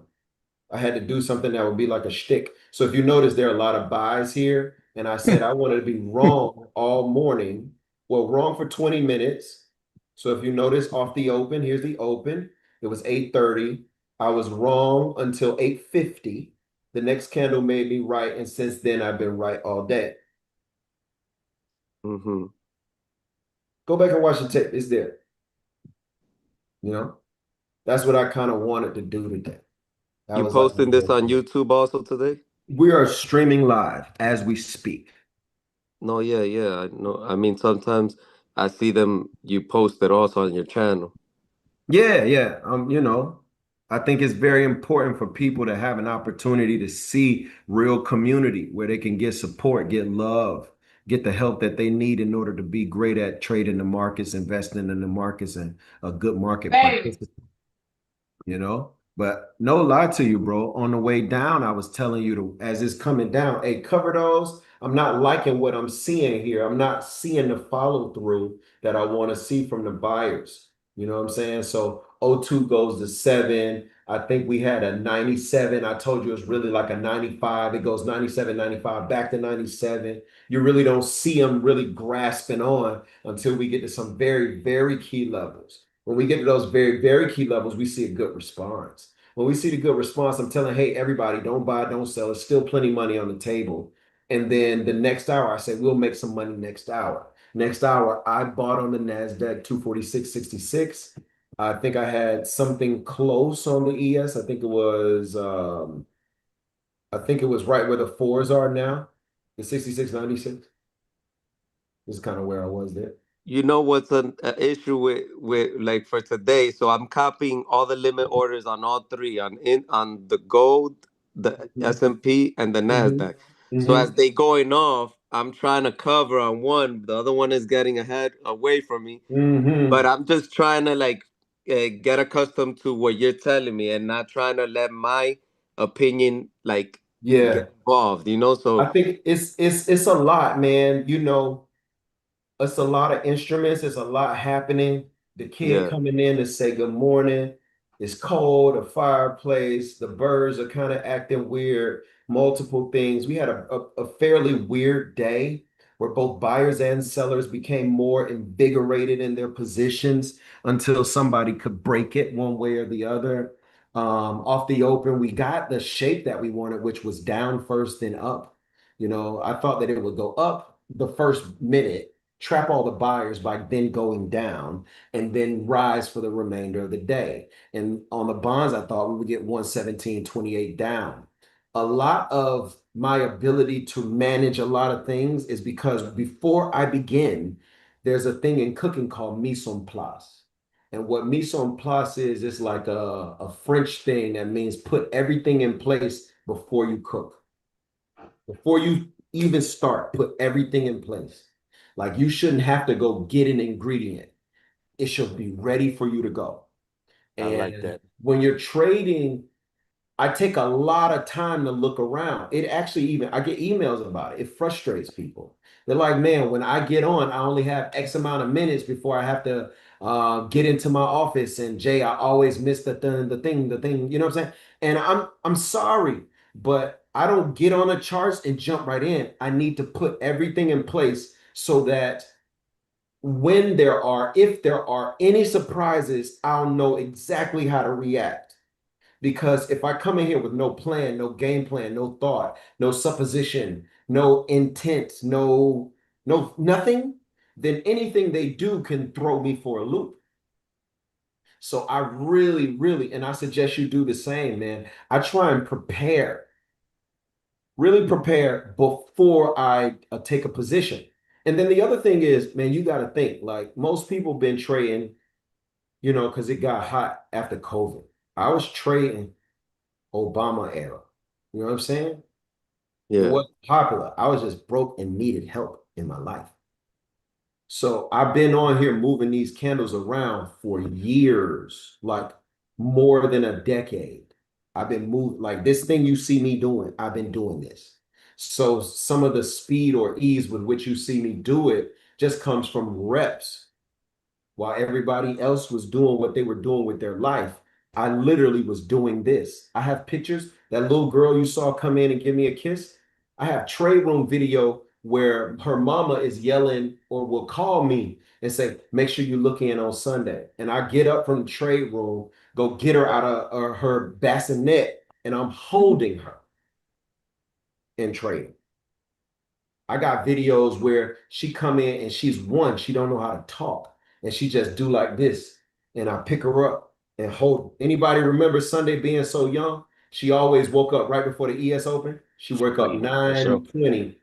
I had to do something that would be like a shtick. So if you notice, there are a lot of buys here. And I said I wanted to be wrong all morning. Well, wrong for 20 minutes. So if you notice off the open, here's the open. It was 8:30. I was wrong until 8:50. The next candle made me right. And since then, I've been right all day. Mm-hmm. Go back and watch the tape. It's there. You know, that's what I kind of wanted to do today. That You was like, posting this on YouTube also today? we are streaming live as we speak. No, yeah. I know. I mean, sometimes I see them. You post it also on your channel. Yeah. You know, I think it's very important for people to have an opportunity to see real community where they can get support, get love, get the help that they need in order to be great at trading the markets, investing in the markets, and a good market participant. You know, but no lie to you, bro. On the way down, I was telling you to, as it's coming down, hey, cover those. I'm not liking what I'm seeing here. I'm not seeing the follow through that I want to see from the buyers. You know what I'm saying? So O2 goes to 7. I think we had a 97. I told you it's really like a 95. It goes 97, 95, back to 97. You really don't see them really grasping on until we get to some very, very key levels. When we get to those very, very key levels, we see a good response. When we see the good response, I'm telling, hey, everybody, don't buy, don't sell. There's still plenty of money on the table. And then the next hour, I said, we'll make some money next hour. Next hour, I bought on the NASDAQ 246.66. I think I had something close on the ES. I think it was right where the fours are now, the 66.96. This is kind of where I was there. You know what's an issue with like for today? So I'm copying all the limit orders on all three on the gold, the S&P, and the Nasdaq. So as they going off, I'm trying to cover on one. The other one is getting away from me. But I'm just trying to like get accustomed to what you're telling me and not trying to let my opinion like Yeah. get involved. You know, I so think it's a lot, man. You know, it's a lot of instruments. It's a lot happening. The kid yeah. coming in to say good morning. It's cold, a fireplace. The birds are kind of acting weird. Multiple things. We had a fairly weird day where both buyers and sellers became more invigorated in their positions until somebody could break it one way or the other. Off the open, we got the shape that we wanted, which was down first, then up. You know, I thought that it would go up the first minute, trap all the buyers by then going down, and then rise for the remainder of the day. And on the bonds, I thought we would get 117.28 down. A lot of my ability to manage a lot of things is because before I begin, there's a thing in cooking called mise en place. And what mise en place is, it's like a French thing that means put everything in place before you cook. Before you even start, put everything in place. Like you shouldn't have to go get an ingredient. It should be ready for you to go. I like And that. when you're trading, I take a lot of time to look around. It actually even, I get emails about it. It frustrates people. They're like, man, when I get on, I only have X amount of minutes before I have to get into my office. And Jay, I always miss the thing, you know what I'm saying? And I'm sorry, but I don't get on the charts and jump right in. I need to put everything in place so that if there are any surprises, I'll know exactly how to react. Because if I come in here with no plan, no game plan, no thought, no supposition, no intent, nothing, then anything they do can throw me for a loop. So I really, and I suggest you do the same, man. I try and really prepare before I take a position. And then the other thing is, man, you got to think like most people been trading, you know, because it got hot after COVID. I was trading Obama era. You know what I'm saying? It Yeah. wasn't popular. I was just broke and needed help in my life. So I've been on here moving these candles around for years, like more than a decade. I've been moved like this thing you see me doing. I've been doing this. So some of the speed or ease with which you see me do it just comes from reps. While everybody else was doing what they were doing with their life, I literally was doing this. I have pictures. That little girl you saw come in and give me a kiss. I have trade room video where her mama is yelling or will call me and say, make sure you look in on Sunday. And I get up from the trade room, go get her out of her bassinet, and I'm holding her in trading. I got videos where she come in and she's one, she don't know how to talk. And she just do like this. And I pick her up and hold. Anybody remember Sunday being so young? She always woke up right before the ES open. She woke up 9:20.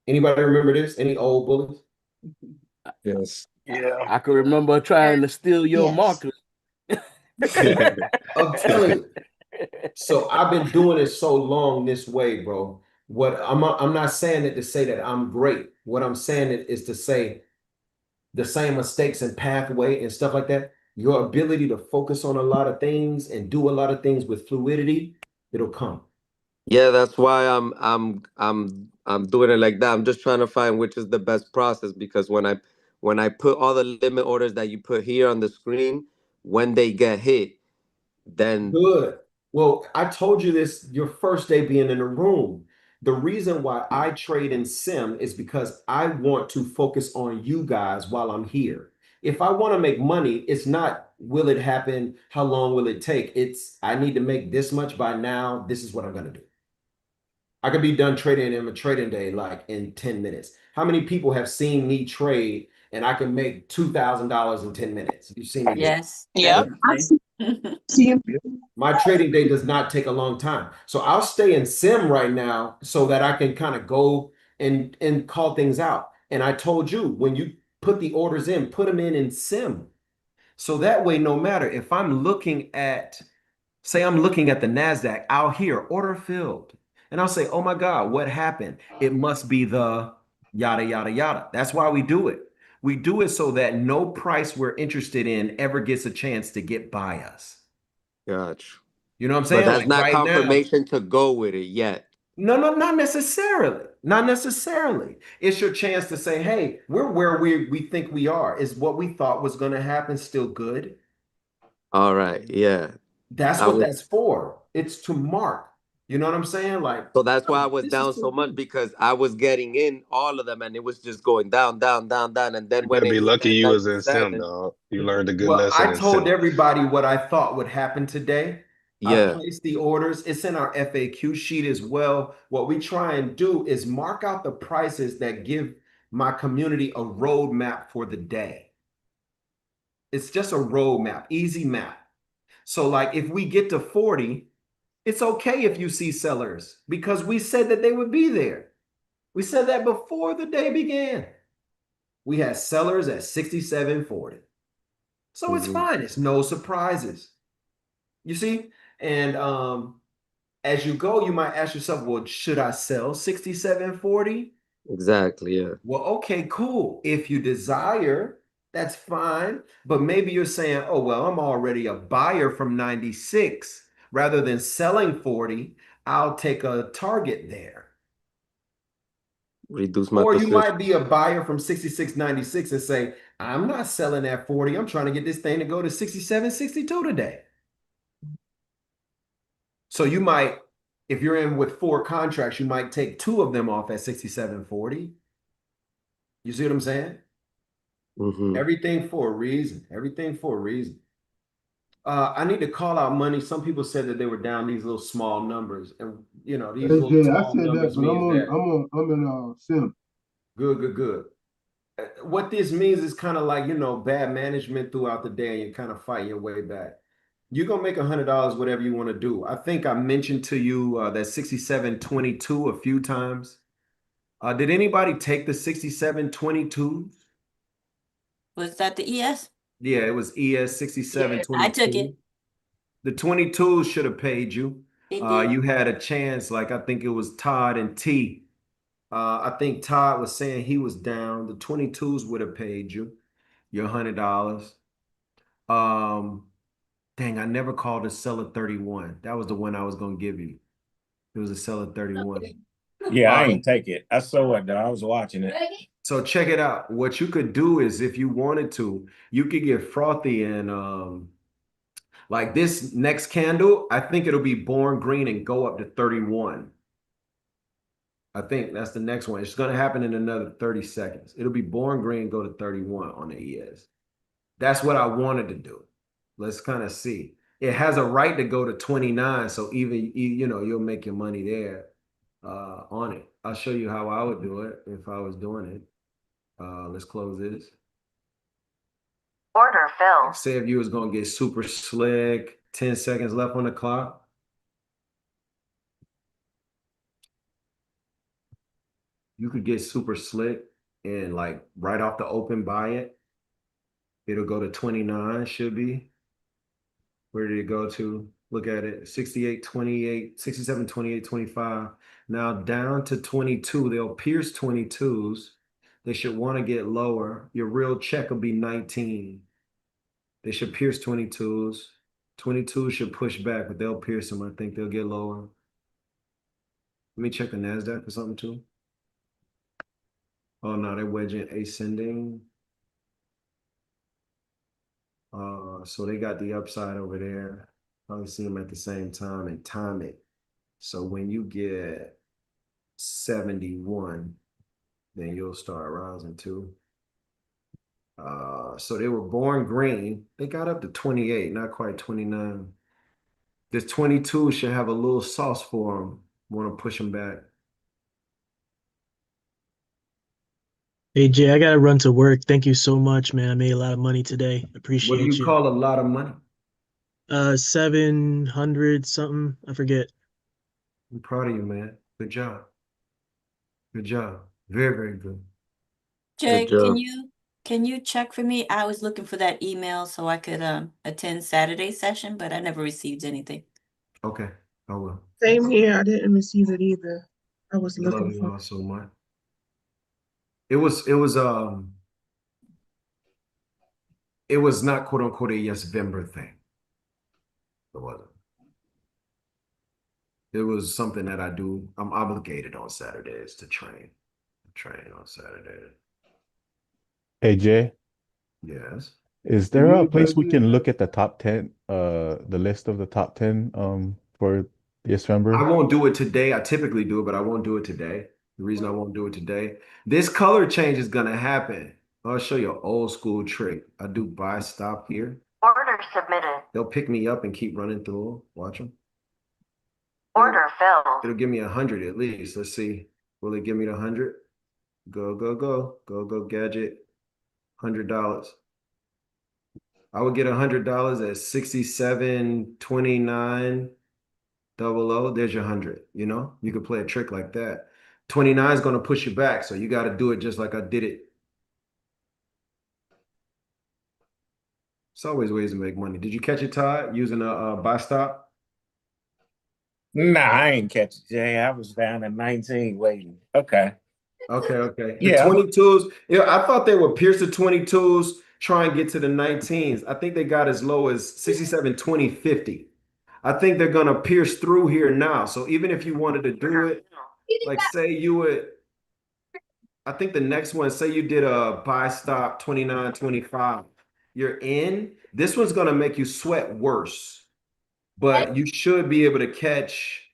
Anybody remember this? Any old bullies? Yes. Yeah. I can remember trying to steal your marker. I'm telling you. So I've been doing it so long this way, bro. What I'm not saying it to say that I'm great. What I'm saying it is to say the same mistakes and pathway and stuff like that. Your ability to focus on a lot of things and do a lot of things with fluidity, it'll come. Yeah, that's why I'm doing it like that. I'm just trying to find which is the best process, because when I put all the limit orders that you put here on the screen, when they get hit, then Good. Well, I told you this your first day being in the room. The reason why I trade in sim is because I want to focus on you guys while I'm here. If I want to make money, it's not will it happen? How long will it take? It's I need to make this much by now. This is what I'm going to do. I could be done trading in a trading day like in 10 minutes. How many people have seen me trade and I can make $2,000 in 10 minutes? You've seen me do it. Yes. Definitely. My trading day does not take a long time. So I'll stay in sim right now so that I can kind of go and call things out. And I told you when you put the orders in, put them in sim. So that way, no matter if I'm looking at, say I'm looking at the NASDAQ, I'll hear order filled. And I'll say, oh my God, what happened? It must be the yada, yada, yada. That's why we do it. We do it so that no price we're interested in ever gets a chance to get by us. gotcha. You know what I'm But saying? that's Like not right now. confirmation to go with it yet. No, not necessarily. Not necessarily. It's your chance to say, hey, we're where we think we are. Is what we thought was going to happen still good? All right, yeah. That's I what was that's for. It's to mark. You know what I'm saying? Like, So that's why I oh, was this is down still so much, good. because I was getting in all of them and it was just going down, down, down, down. And then You when better it be hit lucky that you was in sim, 97, dog. You learned a good Well, lesson I in told sim. everybody what I thought would happen today. I yeah, placed the orders. It's in our FAQ sheet as well. What we try and do is mark out the prices that give my community a roadmap for the day. It's just a roadmap, easy map. So, like, if we get to 40, it's okay if you see sellers because we said that they would be there. We said that before the day began. We had sellers at 67.40. So it's fine. It's no surprises. You see? And as you go, you might ask yourself, well, should I sell 67.40? exactly, yeah. Well, okay, cool. If you desire, that's fine. But maybe you're saying, oh, well, I'm already a buyer from 96. Rather than selling 40, I'll take a target there. Reduce my Or you position. might be a buyer from 66.96 and say, I'm not selling at 40. I'm trying to get this thing to go to 67.62 today. So you might, if you're in with 4 contracts, you might take 2 of them off at 67.40. You see what I'm saying? Everything for a reason. Everything for a reason. I need to call out money. Some people said that they were down these little small numbers, and you know these Hey little Jay, I small said that, numbers but means that I'm in sim. good. What this means is kind of like bad management throughout the day, and you're kind of fighting your way back. You're gonna make $100 whatever you want to do. I think I mentioned to you that 67.22 a few times. Did anybody take the 67.22? Was that the ES? Yeah, it was ES Yeah, I took it. 67.22. The 22s should have paid you. It did. You had a chance, like I think it was Todd and T. I think Todd was saying he was down. The 22s would have paid you your $100. Um, Dang, I never called a seller 31. That was the one I was gonna give you. It was a seller 31. Yeah, I ain't take it. I saw it though. I was watching it. So check it out. What you could do is if you wanted to, you could get frothy and Like this next candle, I think it'll be born green and go up to 31. I think that's the next one. It's going to happen in another 30 seconds. It'll be born green, go to 31 on the ES. That's what I wanted to do. Let's kind of see. It has a right to go to 29. So even, you'll make your money there on it. I'll show you how I would do it if I was doing it. Let's close this. Order filled. Say if you was going to get super slick, 10 seconds left on the clock. You could get super slick and like right off the open buy it. It'll go to 29, should be. Where did it go to? Look at it. 68, 28, 67, 28, 25. Now down to 22. They'll pierce 22s. They should want to get lower. Your real check will be 19. They should pierce 22s. 22 should push back, but they'll pierce them. I think they'll get lower. Let me check the NASDAQ for something too. Oh no, they're wedging ascending. So they got the upside over there. Probably see them at the same time and time it. So when you get 71, then you'll start rising too. So they were born green. They got up to 28, not quite 29. This 22 should have a little sauce for them. Want to push them back. Hey Jay, I gotta run to work. Thank you so much, man. I made a lot of money today. What do Appreciate you you. call a lot of money? 700 something. I forget. I'm proud of you, man. Good job. Good job. Very, very good. Jay, can you check for me? I was looking for that email so I could attend Saturday session, but I never received anything. Okay, I will. Same here. I didn't receive it either. I was Love looking you for. all so much. It was not quote unquote a yes vember thing. It wasn't. It was something that I do. I'm obligated on Saturdays to train. Train on Saturdays. Hey Jay, Yes. is there a place we can look at the top 10, the list of the top 10 for I December? won't do it today. I typically do it, but I won't do it today. The reason I won't do it today, this color change is gonna happen. I'll show you an old school trick. I do buy stop here. Order submitted. They'll pick me up and keep running through. Watch them. Order filled. It'll give me 100 at least. Let's see. Will it give me the 100? Go, go, go. Go, go, gadget. $100. I would get $100 at 67.29. Double O, there's your 100. You could play a trick like that. 29 is going to push you back, so you got to do it just like I did it. It's always ways to make money. Did you catch it, Todd, using a buy stop? Nah, I ain't catch it, Jay. I was down at 19 waiting. Okay. Okay. The Yeah. 22s, I thought they would pierce the 22s, try and get to the 19s. I think they got as low as 67, 20, 50. I think they're going to pierce through here now. So even if you wanted to do it, like say you would, I think the next one, say you did a buy stop 29, 25, you're in. This one's going to make you sweat worse, but you should be able to catch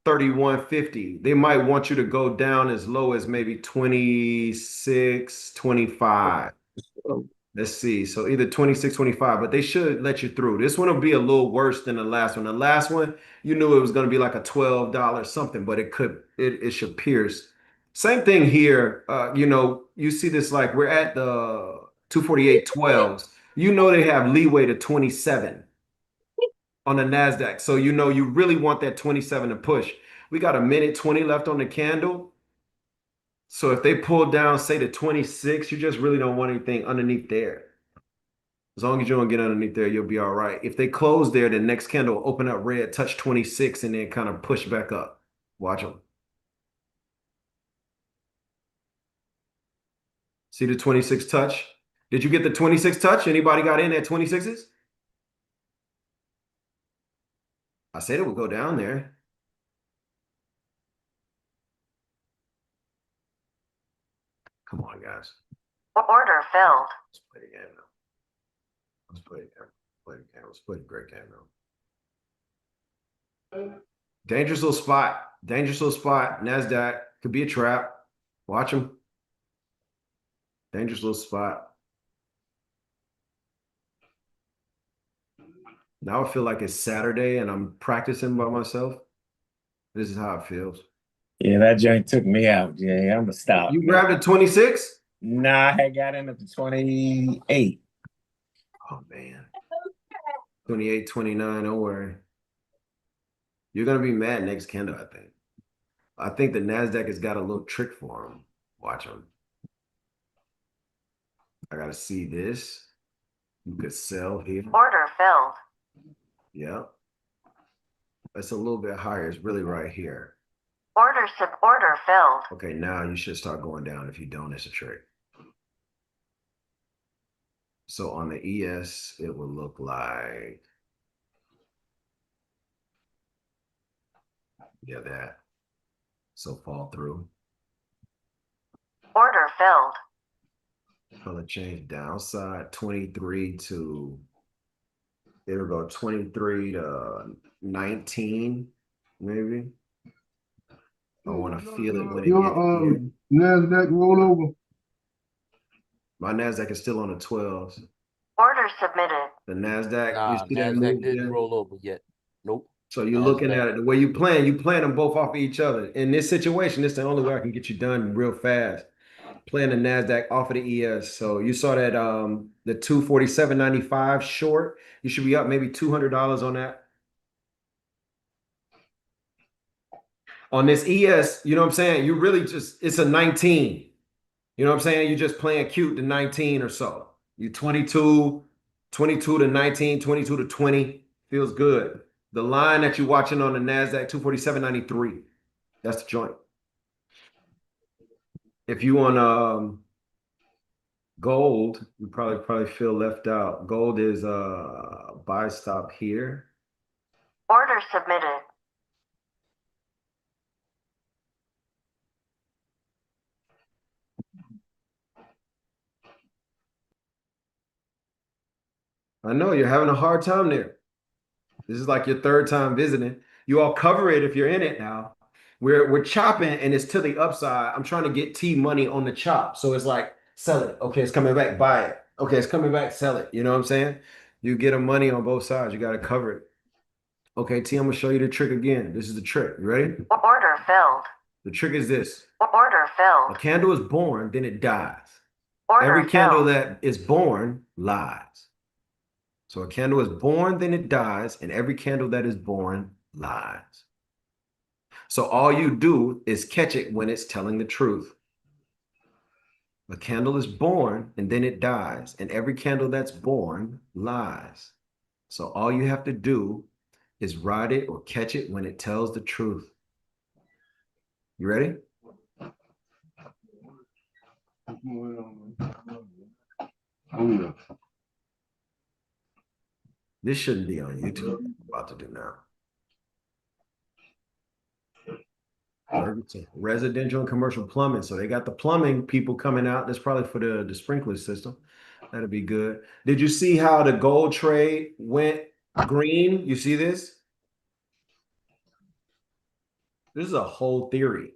31.50. They might want you to go down as low as maybe 26, 25. Let's see. So either 26, 25, but they should let you through. This one will be a little worse than the last one. The last one, you knew it was going to be like a $12 something, but it should pierce. Same thing here. You see this like we're at the 248.12s. They have leeway to 27 on the NASDAQ. So you really want that 27 to push. We got a minute 20 left on the candle. So if they pull down, say to 26, you just really don't want anything underneath there. As long as you don't get underneath there, you'll be all right. If they close there, the next candle will open up red, touch 26, and then kind of push back up. Watch them. See the 26 touch? Did you get the 26 touch? Anybody got in at 26s? I said it would go down there. Come on, guys. Order filled. Let's play the game now. Let's play the game. play the game. Let's play the great game though. Dangerous little spot. Dangerous little spot. NASDAQ could be a trap. Watch them. Dangerous little spot. Now I feel like it's Saturday and I'm practicing by myself. This is how it feels. Yeah, that joint took me out, Jay. I'm gonna stop. You grabbed a 26? Nah, I had got in at the 28. Oh man. 28, 29, don't worry. You're gonna be mad next candle, I think. I think the NASDAQ has got a little trick for him. Watch him. I gotta see this. You could sell here. Order filled. Yeah. That's a little bit higher. It's really right here. Order filled. Okay, now you should start going down. If you don't, it's a trick. So on the ES, it will look like, yeah, that. So fall through. Order filled. Color change downside 23 to, it'll go 23 to 19, maybe. I want to feel it when it gets NASDAQ rollover. My NASDAQ is still on the 12s. Order submitted. The NASDAQ, Nah, you see that NASDAQ move didn't there? roll over yet. Nope. So you're NASDAQ. looking at it, the way you playing them both off of each other. In this situation, this is the only way I can get you done real fast. Playing the NASDAQ off of the ES. So you saw that the 247.95 short. You should be up maybe $200 on that. On this ES, you know what I'm saying? You really just, it's a 19. You know what I'm saying? You're just playing cute to 19 or so. You 22 to 19, 22 to 20. Feels good. The line that you're watching on the NASDAQ, 247.93. That's the joint. If you on gold, you probably feel left out. Gold is buy stop here. Order submitted. I know you're having a hard time there. This is like your third time visiting. You all cover it if you're in it now. We're chopping and it's to the upside. I'm trying to get T money on the chop. So it's like, sell it. Okay, it's coming back, buy it. Okay, it's coming back, sell it. You know what I'm saying? You get a money on both sides. You got to cover it. Okay, T, I'm going to show you the trick again. This is the trick. You ready? Order filled. The trick is this. Order filled. A candle is born, then it dies. Order Every candle filled. that is born lies. So a candle is born, then it dies, and every candle that is born lies. So all you do is catch it when it's telling the truth. A candle is born, and then it dies, and every candle that's born lies. So all you have to do is ride it or catch it when it tells the truth. You ready? This shouldn't be on YouTube. I'm about to do now. Residential and commercial plumbing. So they got the plumbing people coming out. That's probably for the sprinkler system. That'll be good. Did you see how the gold trade went green? You see this? This is a whole theory.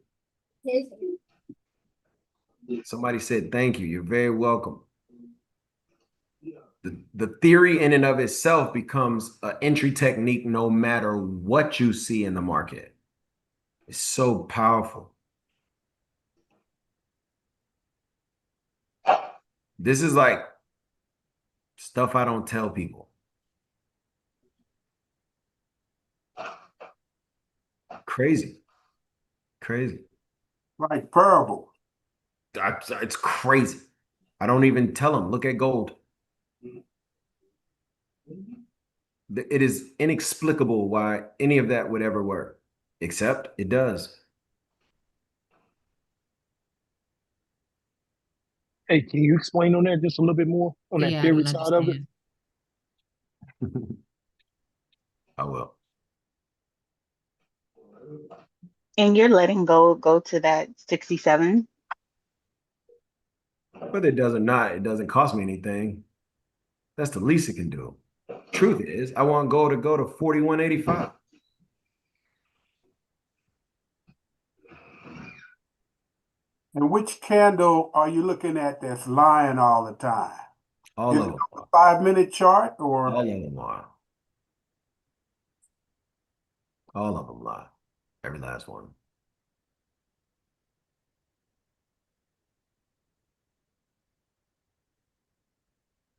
Somebody said, thank you. You're very welcome. The theory in and of itself becomes an entry technique no matter what you see in the market. It's so powerful. This is like stuff I don't tell people. Crazy. Crazy. Like parable. It's crazy. I don't even tell them, look at gold. It is inexplicable why any of that would ever work, except it does. Hey, can you explain on that just a little bit more on that theory side of it? I will. And you're letting gold go to that 67? But it doesn't cost me anything. That's the least it can do. Truth is, I want gold to go to 41.85. And which candle are you looking at that's lying all the time? All Is of it them. a 5-minute chart or? All of them are. All of them lie. Every last one.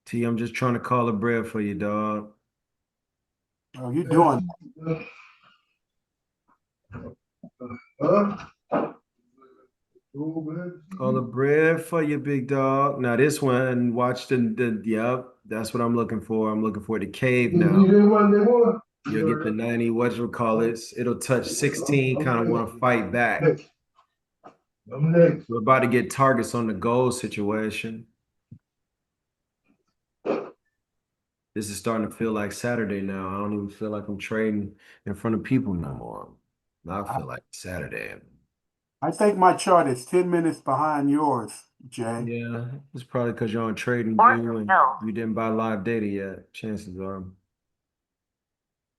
T, I'm just trying to call a bread for you, dog. Oh, you doing? Call the bread for you, big dog. Now this one, watch yep, that's what I'm looking for. I'm looking for the cave now. You'll get the 90, what you call it. It'll touch 16, kind of want to fight back. We're about to get targets on the gold situation. This is starting to feel like Saturday now. I don't even feel like I'm trading in front of people no more. Now I feel like Saturday. I think my chart is 10 minutes behind yours, Jay. Yeah, it's probably because you're on trading view and you didn't buy live data yet. Chances are.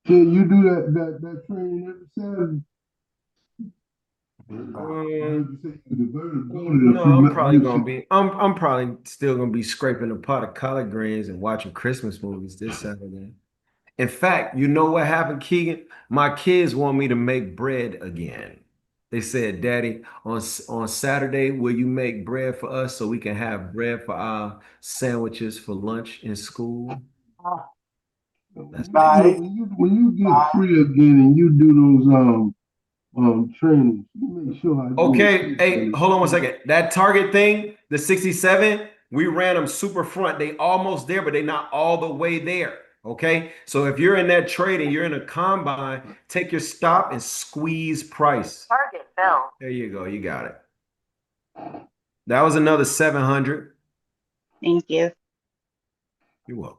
Can you do that training every Saturday? No, I'm probably gonna be. I'm probably still gonna be scraping a pot of collard greens and watching Christmas movies this Saturday. In fact, you know what happened, Keegan? My kids want me to make bread again. They said, "Daddy, on Saturday, will you make bread for us so we can have bread for our sandwiches for lunch in school?" That's Nice. When you get free again and you do those trainings, you make sure I do Okay, it. hey, hold on one second. That target thing, the 67, we ran them super front. They almost there, but they not all the way there. Okay, so if you're in that trade and you're in a combine, take your stop and squeeze price. Target filled. There you go. You got it. That was another 700. Thank you. You're welcome.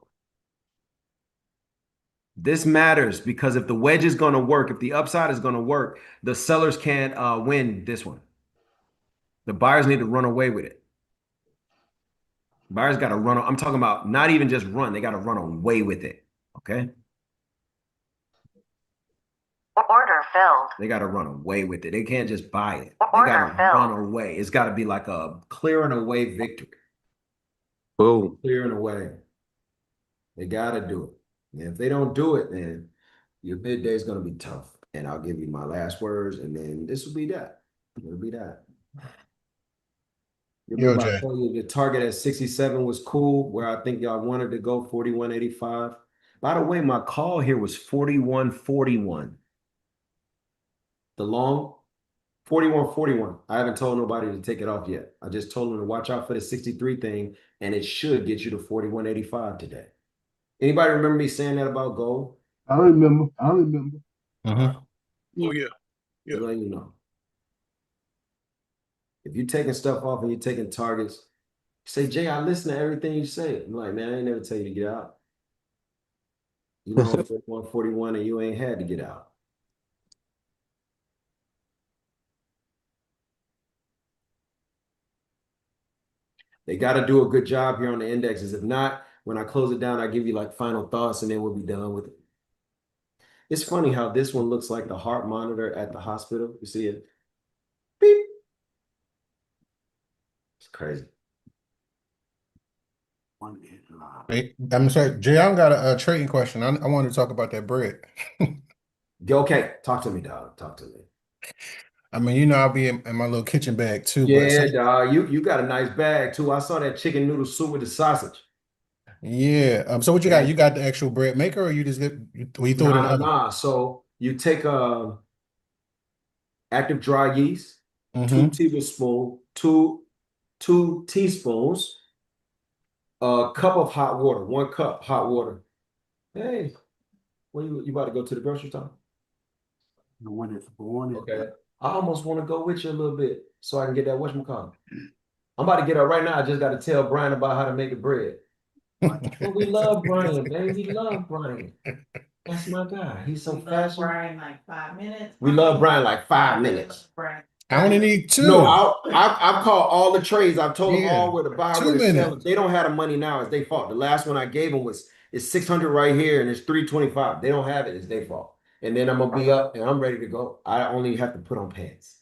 This matters because if the wedge is going to work, if the upside is going to work, the sellers can't win this one. The buyers need to run away with it. Buyers got to run. I'm talking about not even just run. They got to run away with it. Okay. Order filled. They got to run away with it. They can't just buy it. They got to run away. It's got to be like a clearing away victory. Boom. Clearing away. They got to do it. And if they don't do it, then your midday is going to be tough. And I'll give you my last words, and then this will be that. It'll be that. Yo, Jay. The target at 67 was cool, where I think y'all wanted to go 41.85. By the way, my call here was 41.41. The long 41.41. I haven't told nobody to take it off yet. I just told them to watch out for the 63 thing, and it should get you to 41.85 today. Anybody remember me saying that about gold? I remember. Oh yeah. Just letting you know. If you're taking stuff off and you're taking targets, say, Jay, I listen to everything you say. I'm like, man, I ain't never tell you to get out. You know, 41.41 and you ain't had to get out. They got to do a good job here on the indexes. If not, when I close it down, I give you like final thoughts and then we'll be done with it. It's funny how this one looks like the heart monitor at the hospital. You see it? Beep. It's crazy. Hey, I'm sorry, Jay. I got a trading question. I wanted to talk about that bread. Okay, talk to me, dog. Talk to me. I mean, you know, I'll be in my little kitchen bag too. Yeah, but dog. You got a nice bag too. I saw that chicken noodle soup with the sausage. yeah. So what you got? You got the actual bread maker, or you just throw it in the oven? Nah. So you take active dry yeast, Mm-hmm. two teaspoons, a cup of hot water, 1 cup hot water. Hey, when you about to go to the grocery store? When it's born. Okay. I almost want to go with you a little bit so I can get that whatchamacallit. I'm about to get up right now. I just got to tell Brian about how to make the bread. Well, we love Brian, man. We love Brian. That's my guy. He's so fast. Brian like 5 minutes. We love Brian like 5 minutes. I only need 2. No, I've called all the trades. I've told them Yeah, all where to buy, 2 where to sell. minutes. They don't have the money now. It's their fault. The last one I gave them was it's 600 right here and it's 325. They don't have it, it's their fault. And then I'm gonna be up and I'm ready to go. I only have to put on pants.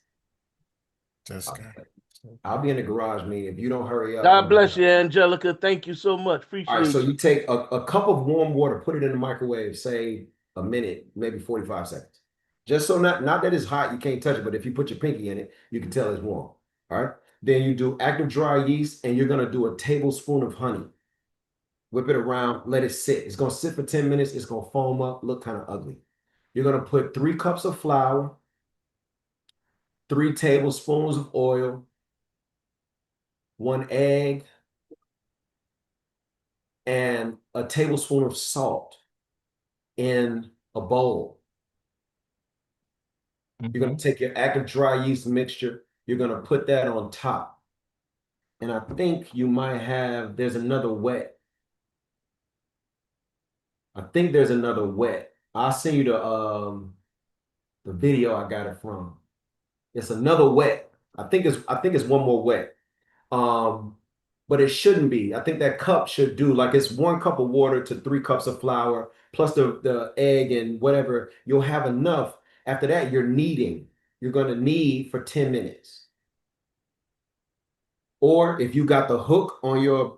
I'll be in the garage meeting. If you don't hurry up. God bless you, Angelica. Thank you so much. All right, so Appreciate you. you take a cup of warm water, put it in the microwave, say a minute, maybe 45 seconds. Just so not that it's hot, you can't touch it, but if you put your pinky in it, you can tell it's warm. All right. Then you do active dry yeast, and you're gonna do a tablespoon of honey. Whip it around, let it sit. It's gonna sit for 10 minutes, it's gonna foam up, look kind of ugly. You're gonna put 3 cups of flour, 3 tablespoons of oil, 1 egg, and a tablespoon of salt in a bowl. You're going to take your active dry yeast mixture. You're going to put that on top. And I think you might have, there's another wet. I think there's another wet. I'll send you the video I got it from. It's another wet. I think it's one more wet. But it shouldn't be. I think that cup should do like it's 1 cup of water to 3 cups of flour plus the egg and whatever. You'll have enough. After that, you're kneading. You're going to knead for 10 minutes. Or if you got the hook on your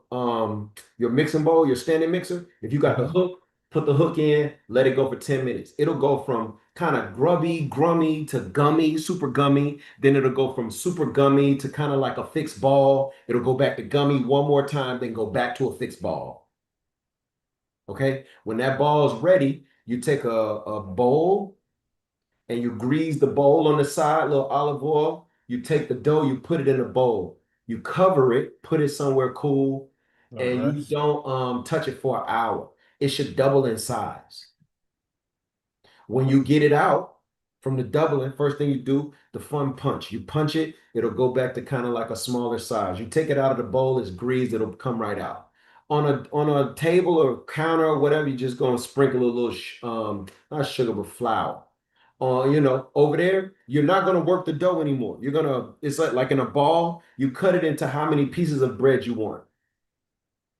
mixing bowl, your standing mixer, if you got the hook, put the hook in, let it go for 10 minutes. It'll go from kind of grubby, grummy to gummy, super gummy. Then it'll go from super gummy to kind of like a fixed ball. It'll go back to gummy one more time, then go back to a fixed ball. Okay? When that ball is ready, you take a bowl and you grease the bowl on the side, little olive oil. You take the dough, you put it in a bowl. You cover it, put it somewhere cool, and you don't touch it for an hour. It should double in size. When you get it out from the doubling, first thing you do, the fun punch. You punch it, it'll go back to kind of like a smaller size. You take it out of the bowl, it's greased, it'll come right out. On a table or counter or whatever, you're just gonna sprinkle a little not sugar, but flour. Over there, you're not going to work the dough anymore. You're going to, it's like in a ball, you cut it into how many pieces of bread you want.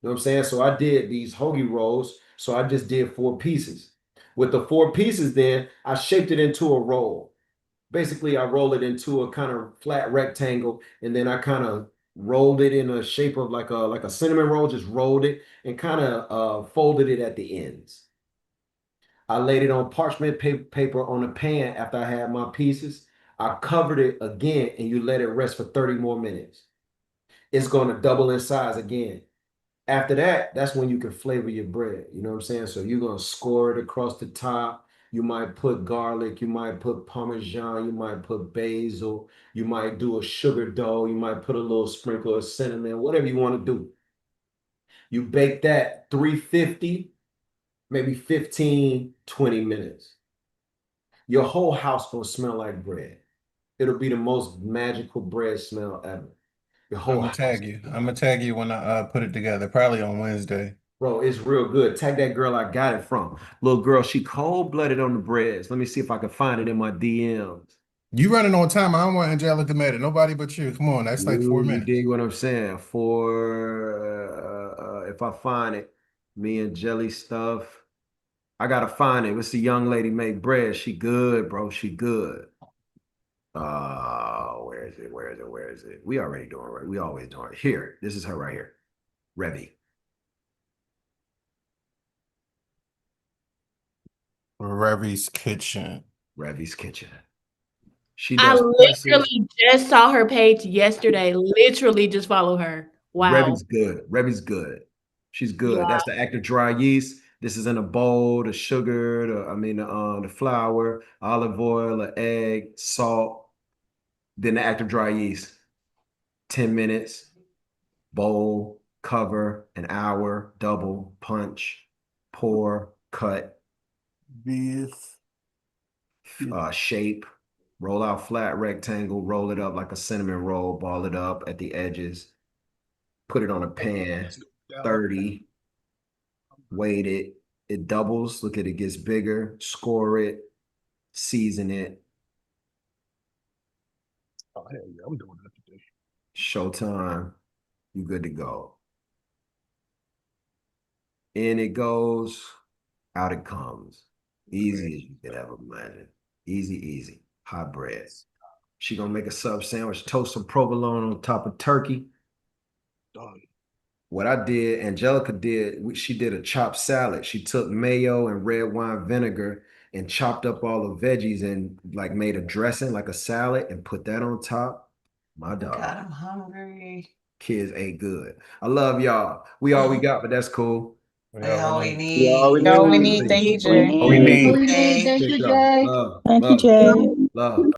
You know what I'm saying? So I did these hoagie rolls. So I just did 4 pieces. With the 4 pieces, then I shaped it into a roll. Basically, I roll it into a kind of flat rectangle, and then I kind of rolled it in a shape of like a cinnamon roll, just rolled it and kind of folded it at the ends. I laid it on parchment paper on a pan after I had my pieces. I covered it again and you let it rest for 30 more minutes. It's going to double in size again. After that, that's when you can flavor your bread. You know what I'm saying? So you're going to score it across the top. You might put garlic. You might put Parmesan. You might put basil. You might do a sugar dough. You might put a little sprinkle of cinnamon, whatever you want to do. You bake that 350, maybe 15, 20 minutes. Your whole house gonna smell like bread. It'll be the most magical bread smell ever. Your whole house. I'm gonna tag you when I put it together, probably on Wednesday. Bro, it's real good. Tag that girl I got it from. Little girl, she cold-blooded on the breads. Let me see if I can find it in my DMs. You running on time. I don't want Angelica mad at nobody but you. Come on, that's like 4 You minutes. dig what I'm saying? If I find it, me and Jelly stuff. I gotta find it. It's a young lady make bread. She good, bro. She good. Where is it? Where is it? Where is it? We already doing it. We always doing it. Here, this is her right here. Revy. Revy's Kitchen. Revy's Kitchen. She I does literally just saw her page yesterday. Literally just follow her. Wow. Revy's good. Revy's good. She's good. Wow. That's the active dry yeast. This is in a bowl, the sugar, the flour, olive oil, the egg, salt, then the active dry yeast. 10 minutes, bowl, cover, an hour, double, punch, pour, cut. Shape, roll out flat rectangle, roll it up like a cinnamon roll, ball it up at the edges, put it on a pan, 30, weight it, it doubles, look at it gets bigger, score it, season it. Oh, hell yeah, I'm doing that today. Showtime, you good to go. In it goes, out it comes. Easy as you could ever imagine. Easy, easy. Hot bread. She gonna make a sub sandwich, toast some provolone on top of turkey. Done. What I did, Angelica did, she did a chopped salad. She took mayo and red wine vinegar and chopped up all the veggies and like made a dressing, like a salad, and put that on top. My dog. God, I'm hungry. Kids ate good. I love y'all. We all we got, but that's cool. All we Yeah, all we need. need. Thank you, Jay. We need. Thank y'all. Love, Thank you, love, Jay. love.